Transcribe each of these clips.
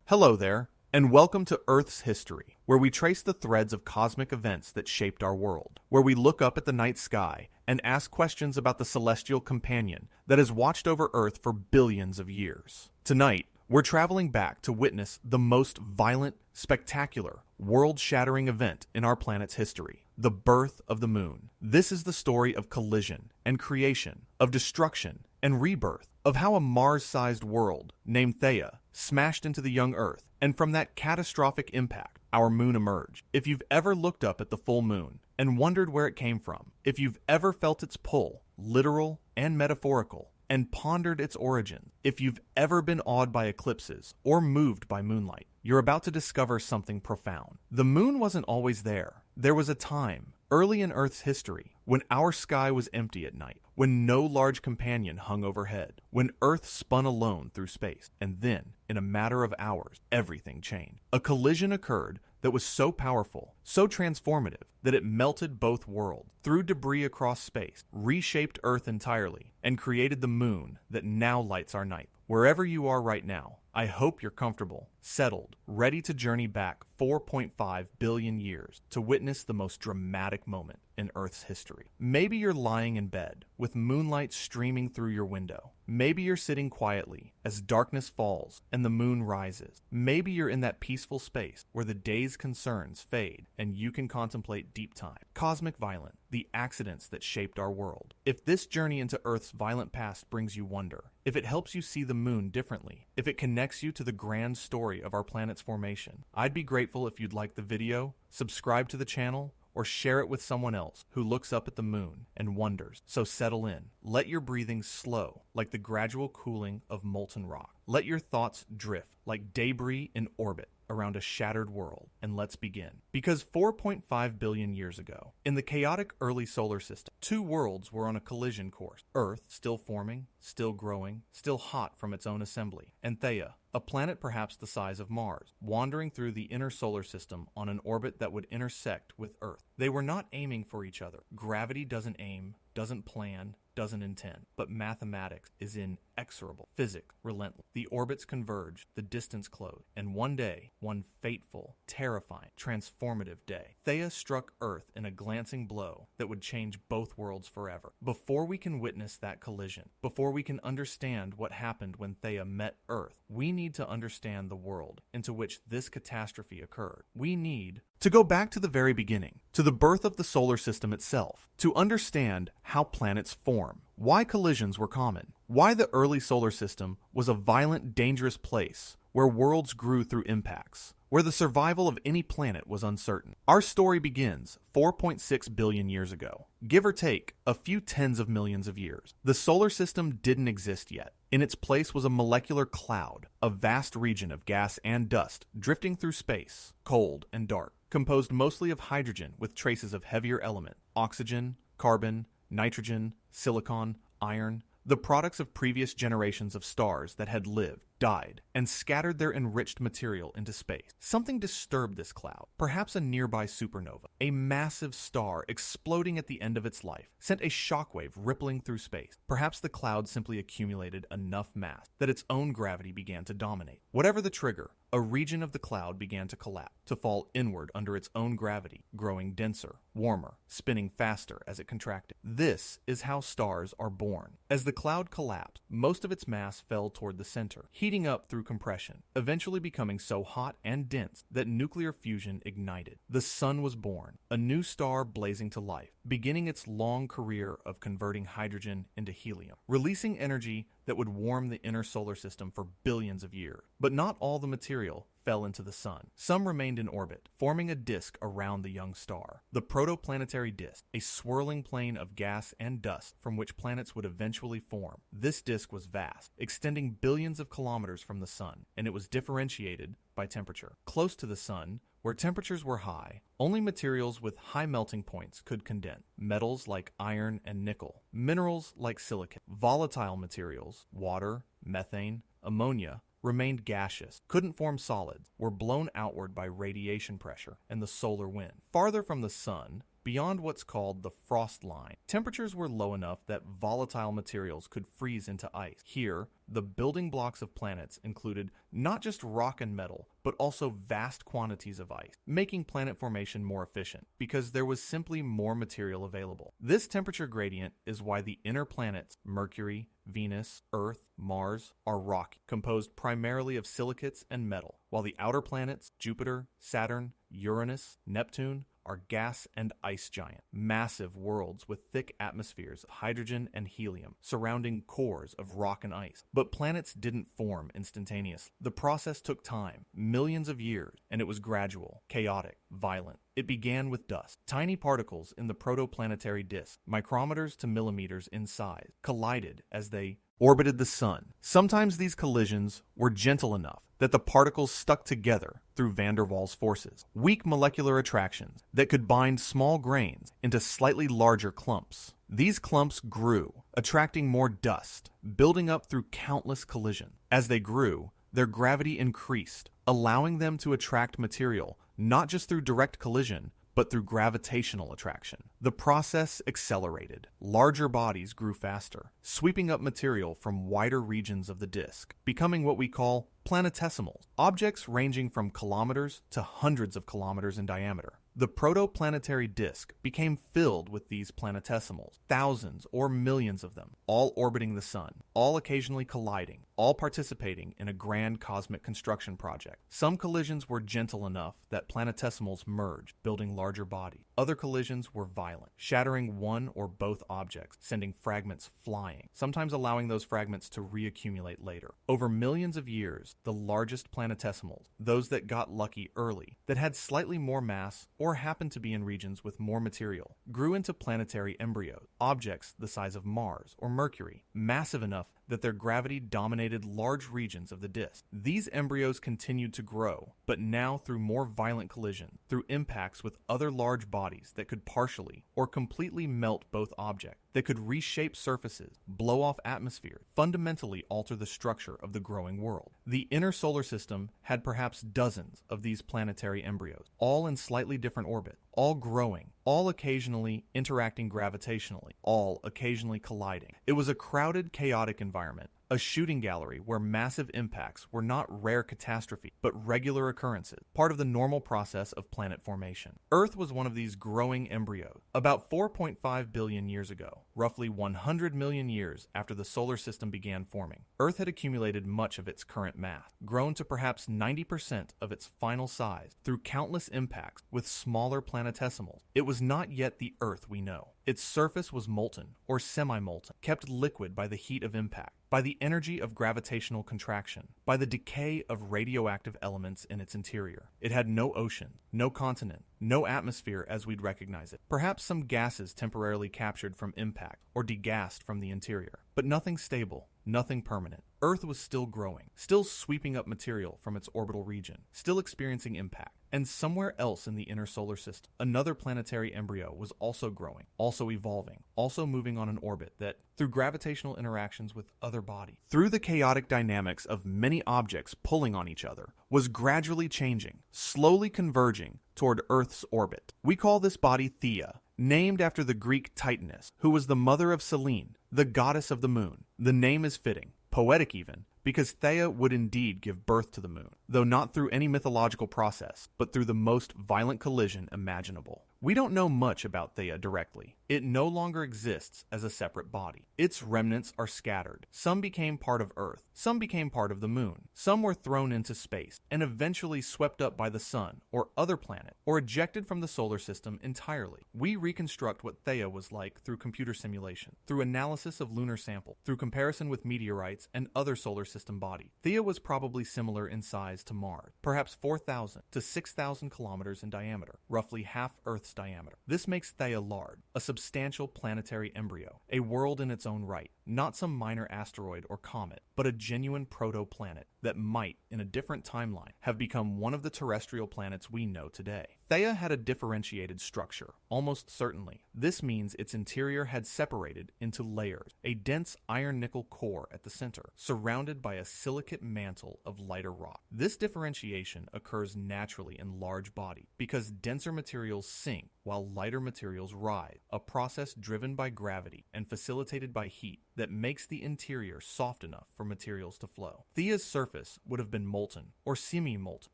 Hello there, and welcome to Earth's History, where we trace the threads of cosmic events that shaped our world, where we look up at the night sky and ask questions about the celestial companion that has watched over Earth for billions of years. Tonight, we're traveling back to witness the most violent, spectacular, world-shattering event in our planet's history, the birth of the moon. This is the story of collision and creation, of destruction and rebirth, of how a Mars-sized world named Theia smashed into the young Earth, and from that catastrophic impact, our moon emerged. If you've ever looked up at the full moon and wondered where it came from, if you've ever felt its pull, literal and metaphorical, and pondered its origin, if you've ever been awed by eclipses or moved by moonlight, you're about to discover something profound. The moon wasn't always there. There was a time, early in Earth's history, when our sky was empty at night, when no large companion hung overhead, when Earth spun alone through space, and then, in a matter of hours, everything changed. A collision occurred that was so powerful, so transformative, that it melted both worlds, threw debris across space, reshaped Earth entirely, and created the moon that now lights our night. Wherever you are right now, I hope you're comfortable, settled, ready to journey back 4.5 billion years to witness the most dramatic moment in Earth's history. Maybe you're lying in bed with moonlight streaming through your window. Maybe you're sitting quietly as darkness falls and the moon rises. Maybe you're in that peaceful space where the day's concerns fade and you can contemplate deep time. Cosmic violence, the accidents that shaped our world. If this journey into Earth's violent past brings you wonder, if it helps you see the moon differently, if it connects you to the grand story of our planet's formation, I'd be grateful if you'd like the video, subscribe to the channel, or share it with someone else who looks up at the moon and wonders. So settle in. Let your breathing slow like the gradual cooling of molten rock. Let your thoughts drift like debris in orbit around a shattered world, and let's begin. Because 4.5 billion years ago, in the chaotic early solar system, two worlds were on a collision course. Earth, still forming, still growing, still hot from its own assembly, and Theia, a planet perhaps the size of Mars, wandering through the inner solar system on an orbit that would intersect with Earth. They were not aiming for each other. Gravity doesn't aim, doesn't plan, doesn't intend, but mathematics is inexorable. Physics relentless. The orbits converge, the distance closed, and one day, one fateful, terrifying, transformative day, Theia struck Earth in a glancing blow that would change both worlds forever. Before we can witness that collision, before we can understand what happened when Theia met Earth, we need to understand the world into which this catastrophe occurred. We need to go back to the very beginning, to the birth of the solar system itself, to understand how planets form, why collisions were common, why the early solar system was a violent, dangerous place where worlds grew through impacts, where the survival of any planet was uncertain. Our story begins 4.6 billion years ago, give or take a few tens of millions of years. The solar system didn't exist yet. In its place was a molecular cloud, a vast region of gas and dust drifting through space, cold and dark, composed mostly of hydrogen with traces of heavier element, oxygen, carbon, nitrogen, silicon, iron, the products of previous generations of stars that had lived, died, and scattered their enriched material into space. Something disturbed this cloud, perhaps a nearby supernova. A massive star exploding at the end of its life sent a shockwave rippling through space. Perhaps the cloud simply accumulated enough mass that its own gravity began to dominate. Whatever the trigger, a region of the cloud began to collapse, to fall inward under its own gravity, growing denser, warmer, spinning faster as it contracted. This is how stars are born. As the cloud collapsed, most of its mass fell toward the center, heating up through compression, eventually becoming so hot and dense that nuclear fusion ignited. The sun was born, a new star blazing to life, beginning its long career of converting hydrogen into helium, releasing energy that would warm the inner solar system for billions of years. But not all the material fell into the sun. Some remained in orbit, forming a disk around the young star. The protoplanetary disk, a swirling plane of gas and dust from which planets would eventually form. This disk was vast, extending billions of kilometers from the sun, and it was differentiated by temperature. Close to the sun, where temperatures were high, only materials with high melting points could condense. Metals like iron and nickel, minerals like silicon, volatile materials, water, methane, ammonia, remained gaseous, couldn't form solids, were blown outward by radiation pressure and the solar wind. Farther from the sun, beyond what's called the frost line. Temperatures were low enough that volatile materials could freeze into ice. Here, the building blocks of planets included not just rock and metal, but also vast quantities of ice, making planet formation more efficient because there was simply more material available. This temperature gradient is why the inner planets, Mercury, Venus, Earth, Mars, are rocky, composed primarily of silicates and metal, while the outer planets, Jupiter, Saturn, Uranus, Neptune, are gas and ice giant, massive worlds with thick atmospheres of hydrogen and helium surrounding cores of rock and ice. But planets didn't form instantaneously. The process took time, millions of years, and it was gradual, chaotic, violent. It began with dust. Tiny particles in the protoplanetary disk, micrometers to millimeters in size, collided as they orbited the sun. Sometimes these collisions were gentle enough that the particles stuck together through van der Waals forces, weak molecular attractions that could bind small grains into slightly larger clumps. These clumps grew, attracting more dust, building up through countless collisions. As they grew, their gravity increased, allowing them to attract material not just through direct collision, but through gravitational attraction. The process accelerated. Larger bodies grew faster, sweeping up material from wider regions of the disk, becoming what we call planetesimals, objects ranging from kilometers to hundreds of kilometers in diameter. The protoplanetary disk became filled with these planetesimals, thousands or millions of them, all orbiting the sun, all occasionally colliding, all participating in a grand cosmic construction project. Some collisions were gentle enough that planetesimals merged, building larger bodies. Other collisions were violent, shattering one or both objects, sending fragments flying, sometimes allowing those fragments to reaccumulate later. Over millions of years, the largest planetesimals, those that got lucky early, that had slightly more mass or happened to be in regions with more material, grew into planetary embryos, objects the size of Mars or Mercury, massive enough that their gravity dominated large regions of the disk. These embryos continued to grow, but now through more violent collision, through impacts with other large bodies that could partially or completely melt both objects, that could reshape surfaces, blow off atmosphere, fundamentally alter the structure of the growing world. The inner solar system had perhaps dozens of these planetary embryos, all in slightly different orbits, all growing, all occasionally interacting gravitationally, all occasionally colliding. It was a crowded, chaotic environment, a shooting gallery where massive impacts were not rare catastrophes, but regular occurrences, part of the normal process of planet formation. Earth was one of these growing embryos. About 4.5 billion years ago, roughly 100 million years after the solar system began forming, Earth had accumulated much of its current mass, grown to perhaps 90% of its final size through countless impacts with smaller planetesimals. It was not yet the Earth we know. Its surface was molten or semi-molten, kept liquid by the heat of impact, by the energy of gravitational contraction, by the decay of radioactive elements in its interior. It had no ocean, no continent, no atmosphere as we'd recognize it. Perhaps some gases temporarily captured from impact or degassed from the interior, but nothing stable, nothing permanent. Earth was still growing, still sweeping up material from its orbital region, still experiencing impact. And somewhere else in the inner solar system, another planetary embryo was also growing, also evolving, also moving on an orbit that, through gravitational interactions with other bodies, through the chaotic dynamics of many objects pulling on each other, was gradually changing, slowly converging toward Earth's orbit. We call this body Theia, named after the Greek Titaness, who was the mother of Selene, the goddess of the moon. The name is fitting, poetic even, because Theia would indeed give birth to the moon, though not through any mythological process, but through the most violent collision imaginable. We don't know much about Theia directly. It no longer exists as a separate body. Its remnants are scattered. Some became part of Earth. Some became part of the moon. Some were thrown into space and eventually swept up by the sun or other planet or ejected from the solar system entirely. We reconstruct what Theia was like through computer simulation, through analysis of lunar samples, through comparison with meteorites and other solar system bodies. Theia was probably similar in size to Mars, perhaps 4,000 to 6,000 kilometers in diameter, roughly half Earth's diameter. This makes Theia large, a substantial planetary embryo, a world in its own right, not some minor asteroid or comet, but a genuine proto-planet. that might, in a different timeline, have become one of the terrestrial planets we know today. Theia had a differentiated structure, almost certainly. This means its interior had separated into layers, a dense iron-nickel core at the center, surrounded by a silicate mantle of lighter rock. This differentiation occurs naturally in large bodies because denser materials sink while lighter materials rise, a process driven by gravity and facilitated by heat that makes the interior soft enough for materials to flow. Theia's surface would have been molten, or semi-molten,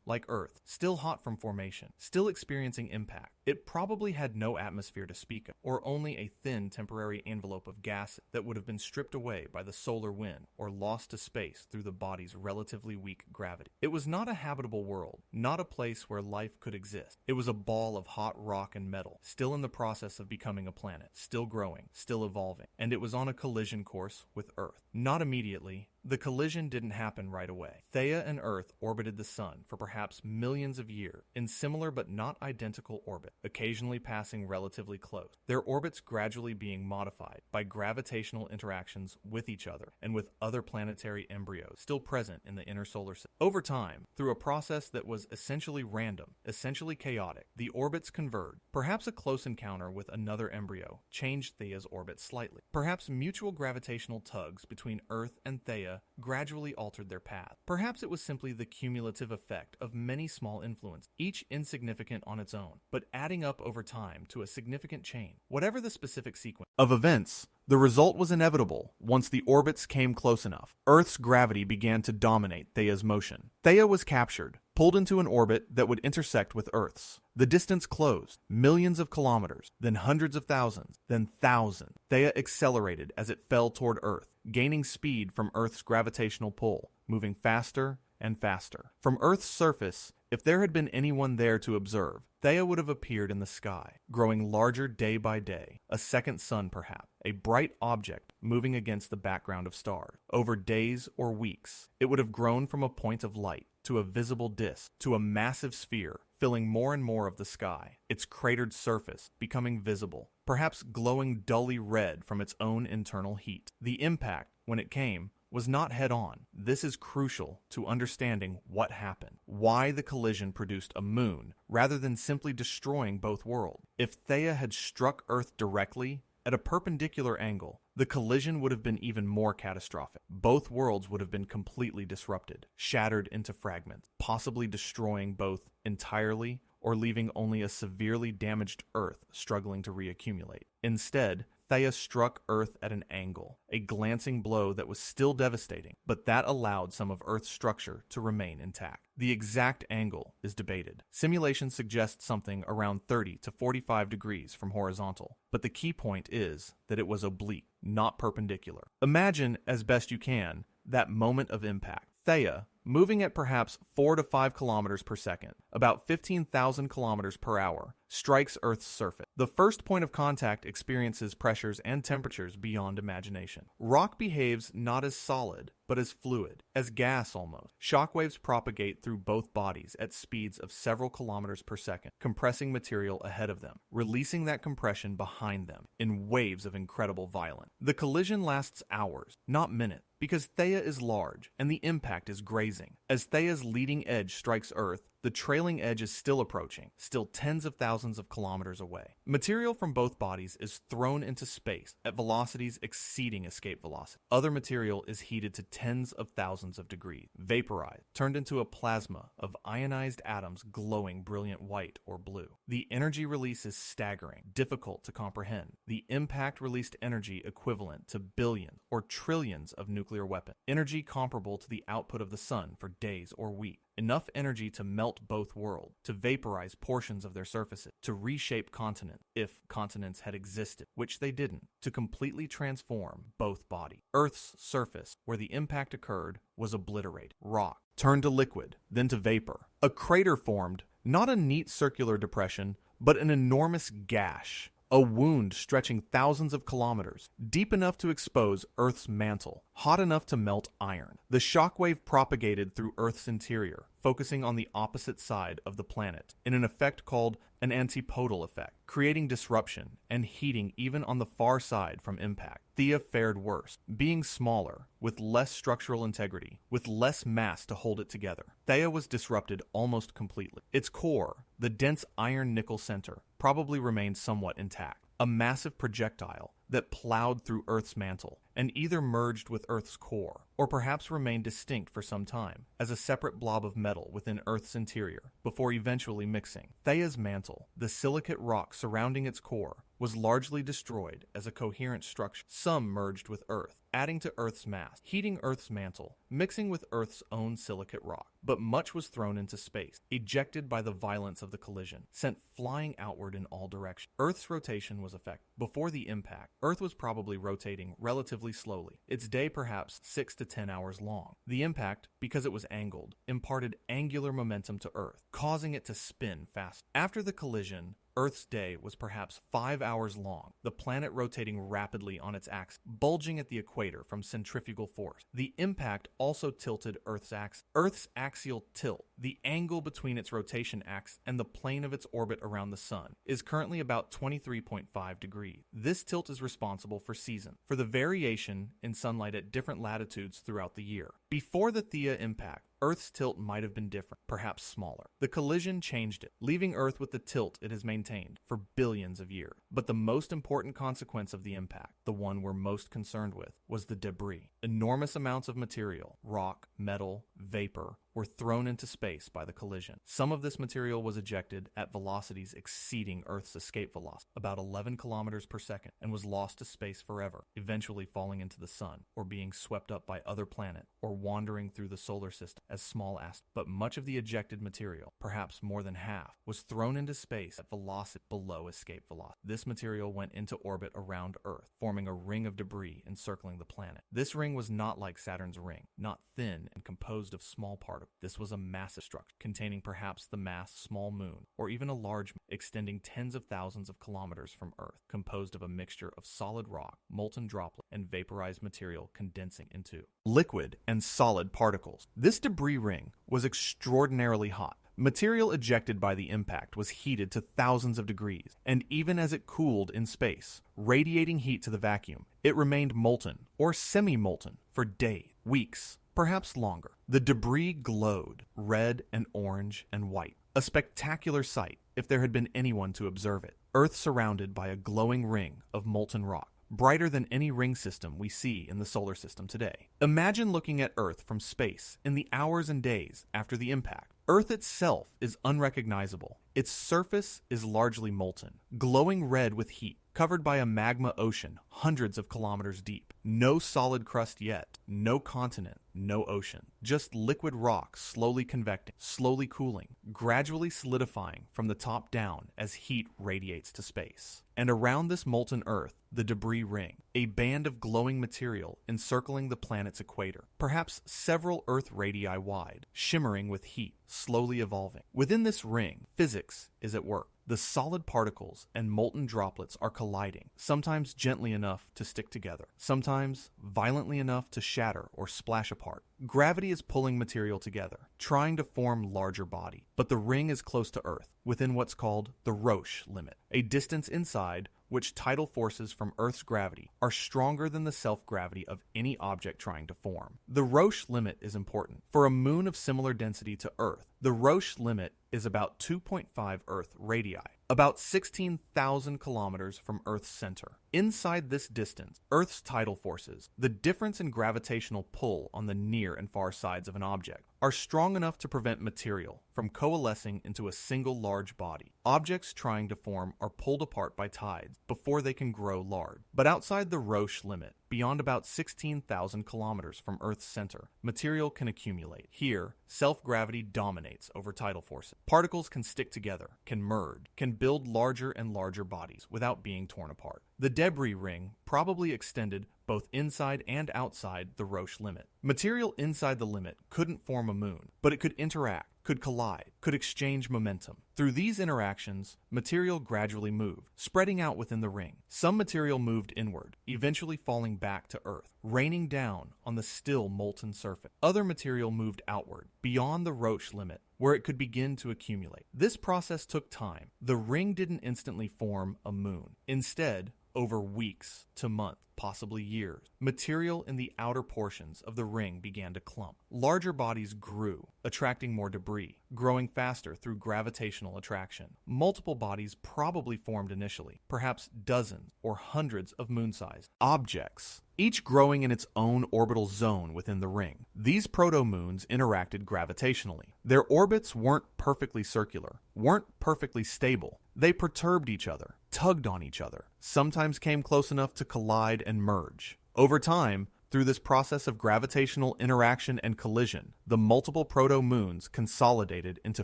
like Earth, still hot from formation, still experiencing impact. It probably had no atmosphere to speak of, or only a thin temporary envelope of gas that would have been stripped away by the solar wind or lost to space through the body's relatively weak gravity. It was not a habitable world, not a place where life could exist. It was a ball of hot rock and metal, still in the process of becoming a planet, still growing, still evolving, and it was on a collision course with Earth. Not immediately. The collision didn't happen right away. Theia and Earth orbited the Sun for perhaps millions of years in similar but not identical orbit, occasionally passing relatively close. Their orbits gradually being modified by gravitational interactions with each other and with other planetary embryos still present in the inner solar system. Over time, through a process that was essentially random, essentially chaotic, the orbits converged. Perhaps a close encounter with another embryo changed Theia's orbit slightly. Perhaps mutual gravitational tugs between Earth and Theia gradually altered their path. Perhaps it was simply the cumulative effect of many small influences, each insignificant on its own, but adding up over time to a significant chain. Whatever the specific sequence of events, the result was inevitable once the orbits came close enough. Earth's gravity began to dominate Theia's motion. Theia was captured, pulled into an orbit that would intersect with Earth's. The distance closed, millions of kilometers, then hundreds of thousands, then thousands. Theia accelerated as it fell toward Earth, gaining speed from Earth's gravitational pull, moving faster and faster. From Earth's surface, if there had been anyone there to observe, Theia would have appeared in the sky, growing larger day by day, a second sun perhaps, a bright object moving against the background of stars. Over days or weeks, it would have grown from a point of light to a visible disk, to a massive sphere, filling more and more of the sky, its cratered surface becoming visible, perhaps glowing dully red from its own internal heat. The impact, when it came, was not head-on. This is crucial to understanding what happened, why the collision produced a moon, rather than simply destroying both worlds. If Theia had struck Earth directly, at a perpendicular angle, the collision would have been even more catastrophic. Both worlds would have been completely disrupted, shattered into fragments, possibly destroying both entirely or leaving only a severely damaged Earth struggling to reaccumulate. Instead, Theia struck Earth at an angle, a glancing blow that was still devastating, but that allowed some of Earth's structure to remain intact. The exact angle is debated. Simulations suggest something around 30 to 45 degrees from horizontal, but the key point is that it was oblique, not perpendicular. Imagine, as best you can, that moment of impact. Theia, moving at perhaps 4 to 5 kilometers per second, about 15,000 kilometers per hour, strikes Earth's surface. The first point of contact experiences pressures and temperatures beyond imagination. Rock behaves not as solid, but as fluid, as gas almost. Shockwaves propagate through both bodies at speeds of several kilometers per second, compressing material ahead of them, releasing that compression behind them in waves of incredible violence. The collision lasts hours, not minutes, because Theia is large and the impact is grazing. As Theia's leading edge strikes Earth, the trailing edge is still approaching, still tens of thousands of kilometers away. Material from both bodies is thrown into space at velocities exceeding escape velocity. Other material is heated to tens of thousands of degrees, vaporized, turned into a plasma of ionized atoms glowing brilliant white or blue. The energy release is staggering, difficult to comprehend. The impact released energy equivalent to billions or trillions of nuclear weapons. Energy comparable to the output of the sun for days or weeks. Enough energy to melt both worlds, to vaporize portions of their surfaces, to reshape continents, if continents had existed, which they didn't, to completely transform both bodies. Earth's surface, where the impact occurred, was obliterated. Rock turned to liquid, then to vapor. A crater formed, not a neat circular depression, but an enormous gash. A wound stretching thousands of kilometers, deep enough to expose Earth's mantle, hot enough to melt iron. The shockwave propagated through Earth's interior, focusing on the opposite side of the planet in an effect called an antipodal effect, creating disruption and heating even on the far side from impact. Theia fared worse, being smaller, with less structural integrity, with less mass to hold it together. Theia was disrupted almost completely. Its core, the dense iron-nickel center, probably remained somewhat intact. A massive projectile that plowed through Earth's mantle and either merged with Earth's core, or perhaps remained distinct for some time as a separate blob of metal within Earth's interior, before eventually mixing. Theia's mantle, the silicate rock surrounding its core, was largely destroyed as a coherent structure. Some merged with Earth, adding to Earth's mass, heating Earth's mantle, mixing with Earth's own silicate rock. But much was thrown into space, ejected by the violence of the collision, sent flying outward in all directions. Earth's rotation was effective. Before the impact, Earth was probably rotating relatively slowly, its day perhaps 6 to 10 hours long. The impact, because it was angled, imparted angular momentum to Earth, causing it to spin fast. After the collision, Earth's day was perhaps 5 hours long, the planet rotating rapidly on its axis, bulging at the equator from centrifugal force. The impact also tilted Earth's axis. Earth's axial tilt, the angle between its rotation axis and the plane of its orbit around the Sun, is currently about 23.5 degrees. This tilt is responsible for seasons, for the variation in sunlight at different latitudes throughout the year. Before the Theia impact, Earth's tilt might have been different, perhaps smaller. The collision changed it, leaving Earth with the tilt it has maintained for billions of years. But the most important consequence of the impact, the one we're most concerned with, was the debris. Enormous amounts of material, rock, metal, vapor, were thrown into space by the collision. Some of this material was ejected at velocities exceeding Earth's escape velocity, about 11 kilometers per second, and was lost to space forever, eventually falling into the Sun, or being swept up by other planets, or wandering through the solar system as small asteroids. But much of the ejected material, perhaps more than half, was thrown into space at velocity below escape velocity. This material went into orbit around Earth, forming a ring of debris encircling the planet. This ring was not like Saturn's ring, not thin and composed of small particles. This was a massive structure, containing perhaps the mass small moon, or even a large moon, extending tens of thousands of kilometers from Earth, composed of a mixture of solid rock, molten droplets, and vaporized material condensing into liquid and solid particles. This debris ring was extraordinarily hot. Material ejected by the impact was heated to thousands of degrees, and even as it cooled in space, radiating heat to the vacuum, it remained molten, or semi-molten, for days, weeks, perhaps longer. The debris glowed, red and orange and white. A spectacular sight, if there had been anyone to observe it. Earth surrounded by a glowing ring of molten rock, brighter than any ring system we see in the solar system today. Imagine looking at Earth from space in the hours and days after the impact. Earth itself is unrecognizable. Its surface is largely molten, glowing red with heat, covered by a magma ocean hundreds of kilometers deep. No solid crust yet, no continent, no ocean. Just liquid rock slowly convecting, slowly cooling, gradually solidifying from the top down as heat radiates to space. And around this molten Earth, the debris ring, a band of glowing material encircling the planet's equator, perhaps several Earth radii wide, shimmering with heat, slowly evolving. Within this ring, physics is at work. The solid particles and molten droplets are colliding, sometimes gently enough to stick together, sometimes violently enough to shatter or splash apart. Gravity is pulling material together, trying to form larger bodies, but the ring is close to Earth, within what's called the Roche limit, a distance inside which tidal forces from Earth's gravity are stronger than the self-gravity of any object trying to form. The Roche limit is important. For a moon of similar density to Earth, the Roche limit is about 2.5 Earth radii, about 16,000 kilometers from Earth's center. Inside this distance, Earth's tidal forces, the difference in gravitational pull on the near and far sides of an object, are strong enough to prevent material from coalescing into a single large body. Objects trying to form are pulled apart by tides before they can grow large. But outside the Roche limit, beyond about 16,000 kilometers from Earth's center, material can accumulate. Here, self-gravity dominates over tidal forces. Particles can stick together, can merge, can build larger and larger bodies without being torn apart. The debris ring probably extended both inside and outside the Roche limit. Material inside the limit couldn't form a moon, but it could interact, could collide, could exchange momentum. Through these interactions, material gradually moved, spreading out within the ring. Some material moved inward, eventually falling back to Earth, raining down on the still molten surface. Other material moved outward, beyond the Roche limit, where it could begin to accumulate. This process took time. The ring didn't instantly form a moon. Instead, over weeks to months, possibly years, material in the outer portions of the ring began to clump. Larger bodies grew, attracting more debris, growing faster through gravitational attraction. Multiple bodies probably formed initially, perhaps dozens or hundreds of moon-sized objects, each growing in its own orbital zone within the ring. These proto-moons interacted gravitationally. Their orbits weren't perfectly circular, weren't perfectly stable. They perturbed each other, tugged on each other, sometimes came close enough to collide and merge. Over time, through this process of gravitational interaction and collision, the multiple proto-moons consolidated into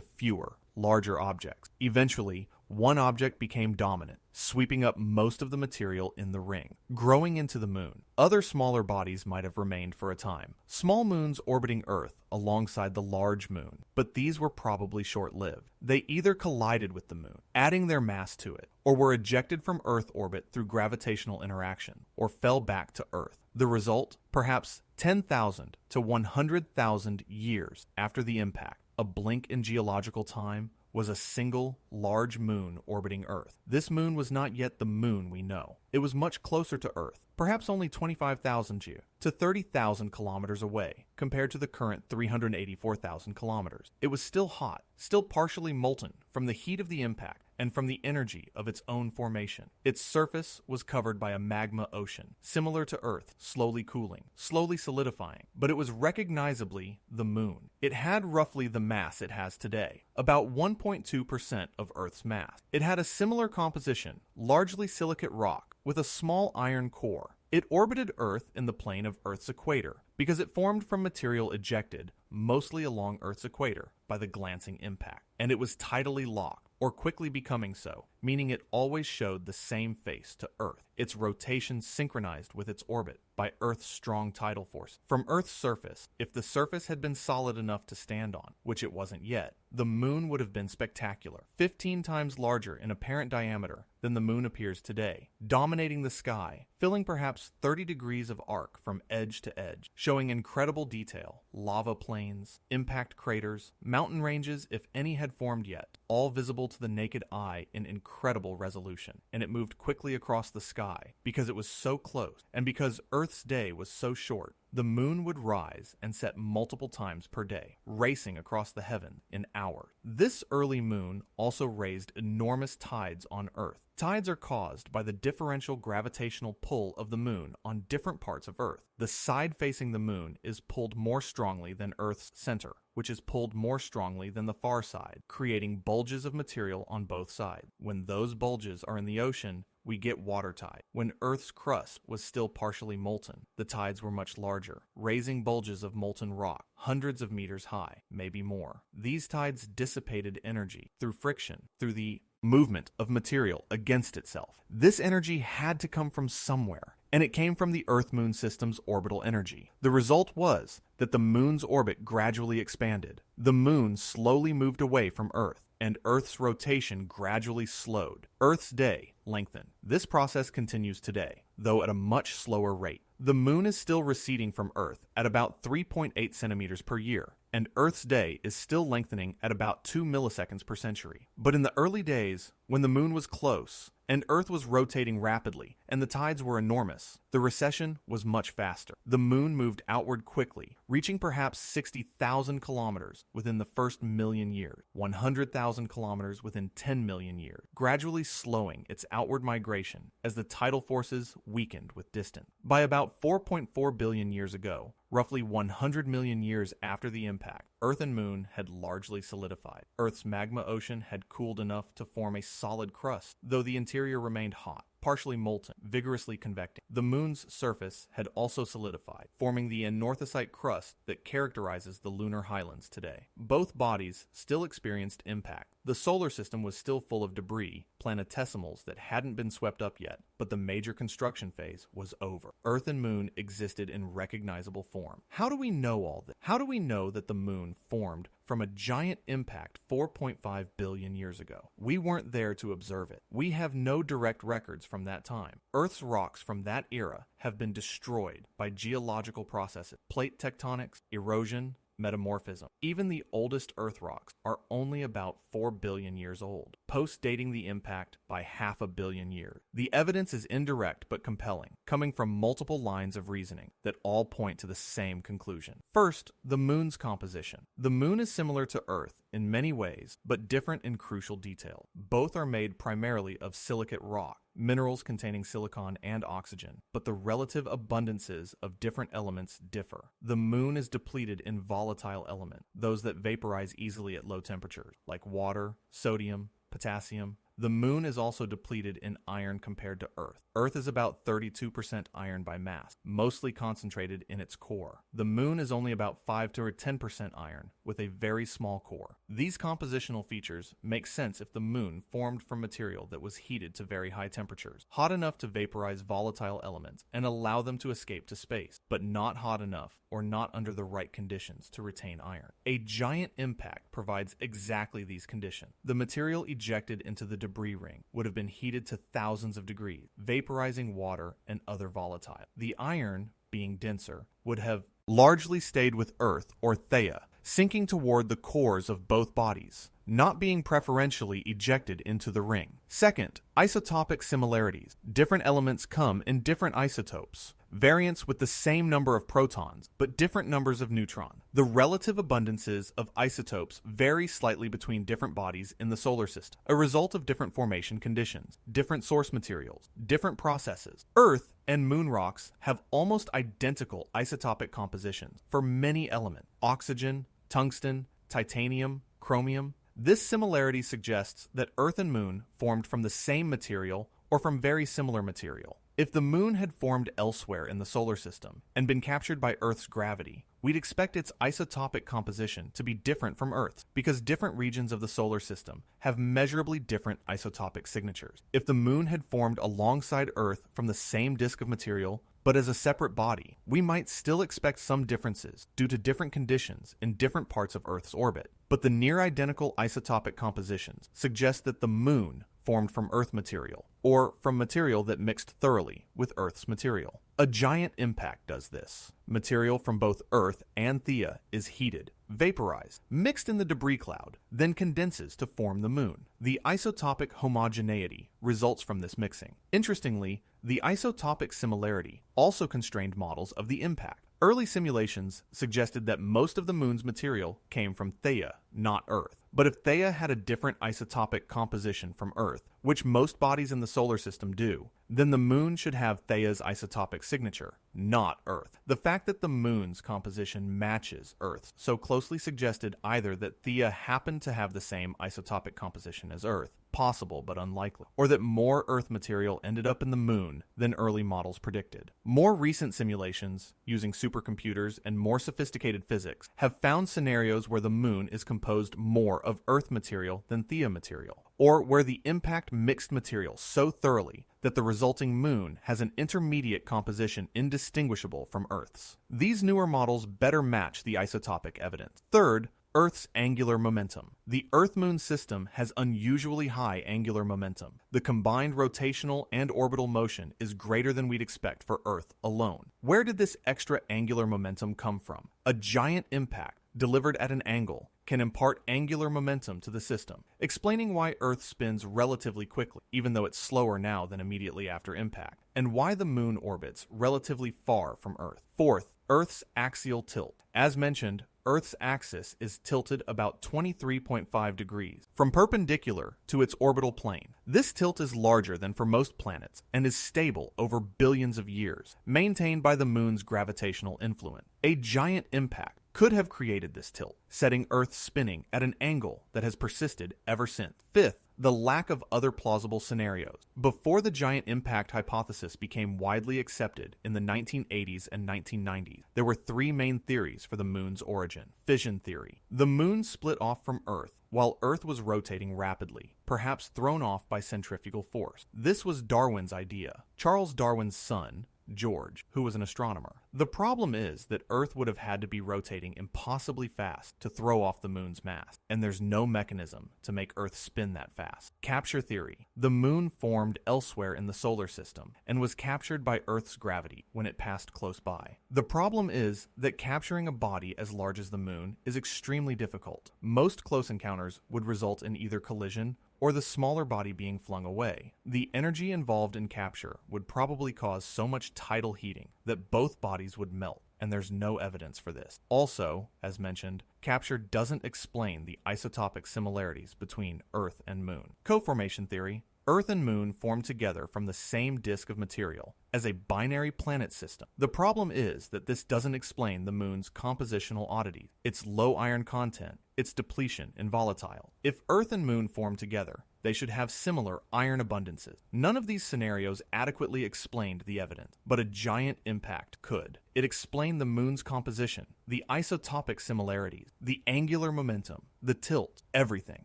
fewer, larger objects. Eventually, one object became dominant, sweeping up most of the material in the ring, growing into the moon. Other smaller bodies might have remained for a time, small moons orbiting Earth alongside the large moon, but these were probably short-lived. They either collided with the moon, adding their mass to it, or were ejected from Earth orbit through gravitational interaction, or fell back to Earth. The result? Perhaps 10,000 to 100,000 years after the impact, a blink in geological time, was a single, large moon orbiting Earth. This moon was not yet the moon we know. It was much closer to Earth, perhaps only 25,000 to 30,000 kilometers away, compared to the current 384,000 kilometers. It was still hot, still partially molten from the heat of the impact and from the energy of its own formation. Its surface was covered by a magma ocean, similar to Earth, slowly cooling, slowly solidifying, but it was recognizably the moon. It had roughly the mass it has today, about 1.2% of Earth's mass. It had a similar composition, largely silicate rock, with a small iron core. It orbited Earth in the plane of Earth's equator because it formed from material ejected, mostly along Earth's equator, by the glancing impact. And it was tidally locked, or quickly becoming so, meaning it always showed the same face to Earth, its rotation synchronized with its orbit by Earth's strong tidal force. From Earth's surface, if the surface had been solid enough to stand on, which it wasn't yet, the moon would have been spectacular, 15 times larger in apparent diameter than the moon appears today, dominating the sky, filling perhaps 30 degrees of arc from edge to edge, showing incredible detail, lava plains, impact craters, mountain ranges if any had formed yet, all visible to the naked eye in incredible resolution. And it moved quickly across the sky because it was so close, and because Earth's day was so short. The moon would rise and set multiple times per day, racing across the heaven in hours. This early moon also raised enormous tides on Earth. Tides are caused by the differential gravitational pull of the moon on different parts of Earth. The side facing the moon is pulled more strongly than Earth's center, which is pulled more strongly than the far side, creating bulges of material on both sides. When those bulges are in the ocean, we get water tide. When Earth's crust was still partially molten, the tides were much larger, raising bulges of molten rock, hundreds of meters high, maybe more. These tides dissipated energy through friction, through the movement of material against itself. This energy had to come from somewhere, and it came from the Earth-Moon system's orbital energy. The result was that the moon's orbit gradually expanded. The moon slowly moved away from Earth, and Earth's rotation gradually slowed. Earth's day lengthened. This process continues today, though at a much slower rate. The moon is still receding from Earth at about 3.8 centimeters per year, and Earth's day is still lengthening at about 2 milliseconds per century. But in the early days, when the moon was close, and Earth was rotating rapidly, and the tides were enormous, the recession was much faster. The moon moved outward quickly, reaching perhaps 60,000 kilometers within the first million years, 100,000 kilometers within 10 million years, gradually slowing its outward migration as the tidal forces weakened with distance. By about 4.4 billion years ago, roughly 100 million years after the impact, Earth and Moon had largely solidified. Earth's magma ocean had cooled enough to form a solid crust, though the interior remained hot, partially molten, vigorously convecting. The moon's surface had also solidified, forming the anorthosite crust that characterizes the lunar highlands today. Both bodies still experienced impact. The solar system was still full of debris, planetesimals that hadn't been swept up yet, but the major construction phase was over. Earth and Moon existed in recognizable form. How do we know all this? How do we know that the moon formed from a giant impact 4.5 billion years ago. We weren't there to observe it. We have no direct records from that time. Earth's rocks from that era have been destroyed by geological processes, plate tectonics, erosion, metamorphism. Even the oldest Earth rocks are only about 4 billion years old, post-dating the impact by 500 million years. The evidence is indirect but compelling, coming from multiple lines of reasoning that all point to the same conclusion. First, the moon's composition. The moon is similar to Earth in many ways, but different in crucial detail. Both are made primarily of silicate rock, minerals containing silicon and oxygen, but the relative abundances of different elements differ. The moon is depleted in volatile elements, those that vaporize easily at low temperatures, like water, sodium, potassium. The moon is also depleted in iron compared to Earth. Earth is about 32% iron by mass, mostly concentrated in its core. The moon is only about 5 to 10% iron, with a very small core. These compositional features make sense if the moon formed from material that was heated to very high temperatures, hot enough to vaporize volatile elements and allow them to escape to space, but not hot enough or not under the right conditions to retain iron. A giant impact provides exactly these conditions. The material ejected into the debris ring would have been heated to thousands of degrees, vaporizing water and other volatile. The iron, being denser, would have largely stayed with Earth or Theia, sinking toward the cores of both bodies, not being preferentially ejected into the ring. Second, isotopic similarities. Different elements come in different isotopes. Variants with the same number of protons, but different numbers of neutrons. The relative abundances of isotopes vary slightly between different bodies in the solar system, a result of different formation conditions, different source materials, different processes. Earth and moon rocks have almost identical isotopic compositions for many elements: oxygen, tungsten, titanium, chromium. This similarity suggests that Earth and moon formed from the same material or from very similar material. If the moon had formed elsewhere in the solar system and been captured by Earth's gravity, we'd expect its isotopic composition to be different from Earth's, because different regions of the solar system have measurably different isotopic signatures. If the moon had formed alongside Earth from the same disk of material, but as a separate body, we might still expect some differences due to different conditions in different parts of Earth's orbit. But the near-identical isotopic compositions suggest that the moon formed from Earth material, or from material that mixed thoroughly with Earth's material. A giant impact does this. Material from both Earth and Theia is heated, vaporized, mixed in the debris cloud, then condenses to form the moon. The isotopic homogeneity results from this mixing. Interestingly, the isotopic similarity also constrained models of the impact. Early simulations suggested that most of the moon's material came from Theia, not Earth. But if Theia had a different isotopic composition from Earth, which most bodies in the solar system do, then the moon should have Theia's isotopic signature, not Earth. The fact that the moon's composition matches Earth's so closely suggested either that Theia happened to have the same isotopic composition as Earth, possible but unlikely, or that more Earth material ended up in the moon than early models predicted. More recent simulations, using supercomputers and more sophisticated physics, have found scenarios where the moon is composed more of Earth material than Theia material, or where the impact mixed material so thoroughly that the resulting moon has an intermediate composition indistinguishable from Earth's. These newer models better match the isotopic evidence. Third, Earth's angular momentum. The Earth-Moon system has unusually high angular momentum. The combined rotational and orbital motion is greater than we'd expect for Earth alone. Where did this extra angular momentum come from? A giant impact delivered at an angle can impart angular momentum to the system, explaining why Earth spins relatively quickly, even though it's slower now than immediately after impact, and why the moon orbits relatively far from Earth. Fourth, Earth's axial tilt. As mentioned, Earth's axis is tilted about 23.5 degrees from perpendicular to its orbital plane. This tilt is larger than for most planets and is stable over billions of years, maintained by the moon's gravitational influence. A giant impact could have created this tilt, setting Earth spinning at an angle that has persisted ever since. Fifth, the lack of other plausible scenarios. Before the giant impact hypothesis became widely accepted in the 1980s and 1990s, there were three main theories for the moon's origin. Fission theory. The moon split off from Earth while Earth was rotating rapidly, perhaps thrown off by centrifugal force. This was Darwin's idea. Charles Darwin's son, George, who was an astronomer. The problem is that Earth would have had to be rotating impossibly fast to throw off the moon's mass, and there's no mechanism to make Earth spin that fast. Capture theory. The moon formed elsewhere in the solar system and was captured by Earth's gravity when it passed close by. The problem is that capturing a body as large as the moon is extremely difficult. Most close encounters would result in either collision or the smaller body being flung away. The energy involved in capture would probably cause so much tidal heating that both bodies would melt, and there's no evidence for this. Also, as mentioned, capture doesn't explain the isotopic similarities between Earth and Moon. Co-formation theory. Earth and Moon formed together from the same disk of material as a binary planet system. The problem is that this doesn't explain the Moon's compositional oddities, its low iron content, its depletion in volatile. If Earth and Moon formed together, they should have similar iron abundances. None of these scenarios adequately explained the evidence, but a giant impact could. It explained the Moon's composition, the isotopic similarities, the angular momentum, the tilt, everything.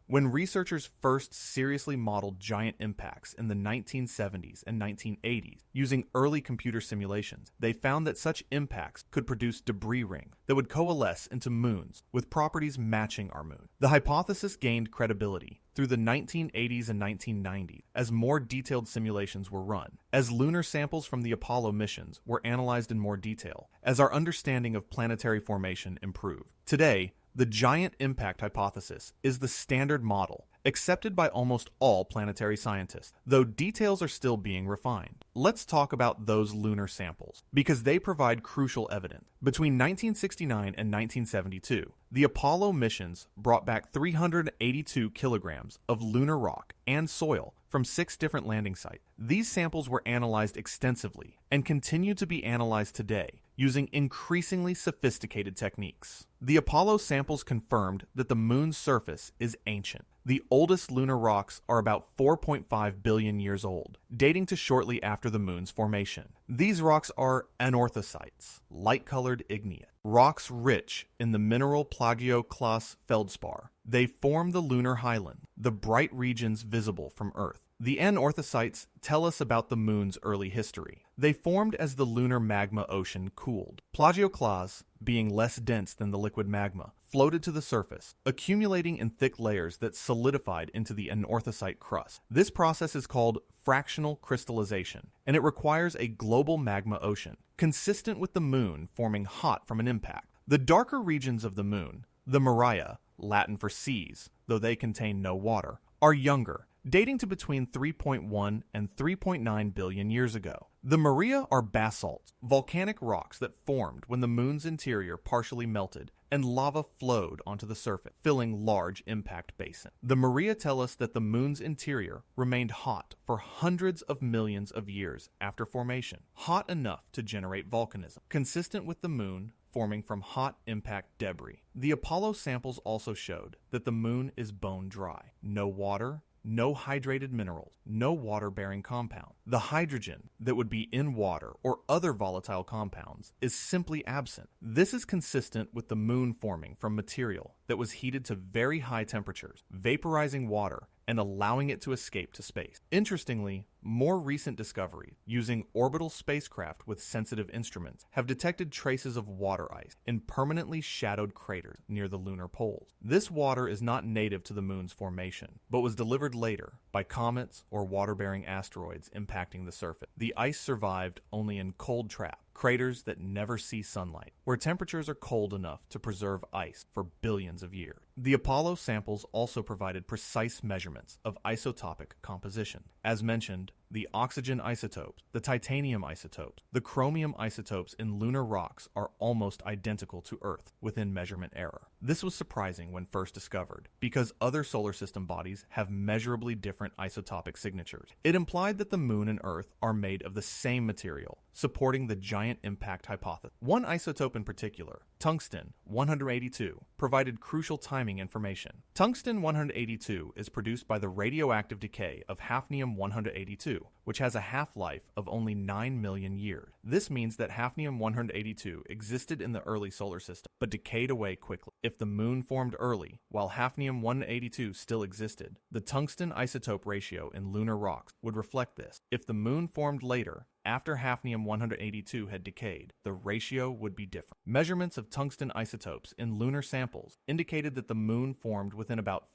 When researchers first seriously modeled giant impacts in the 1970s and 1980s using early computer simulations, they found that such impacts could produce debris rings that would coalesce into moons with properties matching our moon. The hypothesis gained credibility through the 1980s and 1990s as more detailed simulations were run, as lunar samples from the Apollo missions were analyzed in more detail, as our understanding of planetary formation improved. Today, the giant impact hypothesis is the standard model, accepted by almost all planetary scientists, though details are still being refined. Let's talk about those lunar samples, because they provide crucial evidence. Between 1969 and 1972, the Apollo missions brought back 382 kilograms of lunar rock and soil from 6 different landing sites. These samples were analyzed extensively and continue to be analyzed today using increasingly sophisticated techniques. The Apollo samples confirmed that the moon's surface is ancient. The oldest lunar rocks are about 4.5 billion years old, dating to shortly after the moon's formation. These rocks are anorthosites, light-colored igneous, rocks rich in the mineral plagioclase feldspar. They form the lunar highland, the bright regions visible from Earth. The anorthosites tell us about the moon's early history. They formed as the lunar magma ocean cooled. Plagioclase, being less dense than the liquid magma, floated to the surface, accumulating in thick layers that solidified into the anorthosite crust. This process is called fractional crystallization, and it requires a global magma ocean, consistent with the moon forming hot from an impact. The darker regions of the moon, the Maria, Latin for seas, though they contain no water, are younger, dating to between 3.1 and 3.9 billion years ago. The Maria are basalts, volcanic rocks that formed when the moon's interior partially melted and lava flowed onto the surface, filling large impact basins. The Maria tell us that the moon's interior remained hot for hundreds of millions of years after formation, hot enough to generate volcanism, consistent with the moon forming from hot impact debris. The Apollo samples also showed that the moon is bone dry, no water, no hydrated minerals, no water-bearing compound. The hydrogen that would be in water or other volatile compounds is simply absent. This is consistent with the moon forming from material that was heated to very high temperatures, vaporizing water and allowing it to escape to space. Interestingly, more recent discoveries using orbital spacecraft with sensitive instruments have detected traces of water ice in permanently shadowed craters near the lunar poles. This water is not native to the moon's formation, but was delivered later by comets or water-bearing asteroids impacting the surface. The ice survived only in cold traps, craters that never see sunlight, where temperatures are cold enough to preserve ice for billions of years. The Apollo samples also provided precise measurements of isotopic composition. As mentioned, the oxygen isotopes, the titanium isotopes, the chromium isotopes in lunar rocks are almost identical to Earth within measurement error. This was surprising when first discovered, because other solar system bodies have measurably different isotopic signatures. It implied that the Moon and Earth are made of the same material, supporting the giant impact hypothesis. One isotope in particular, tungsten 182, provided crucial timing information. Tungsten 182 is produced by the radioactive decay of hafnium 182, which has a half-life of only 9 million years. This means that hafnium-182 existed in the early solar system, but decayed away quickly. If the moon formed early, while hafnium-182 still existed, the tungsten isotope ratio in lunar rocks would reflect this. If the moon formed later, after hafnium-182 had decayed, the ratio would be different. Measurements of tungsten isotopes in lunar samples indicated that the moon formed within about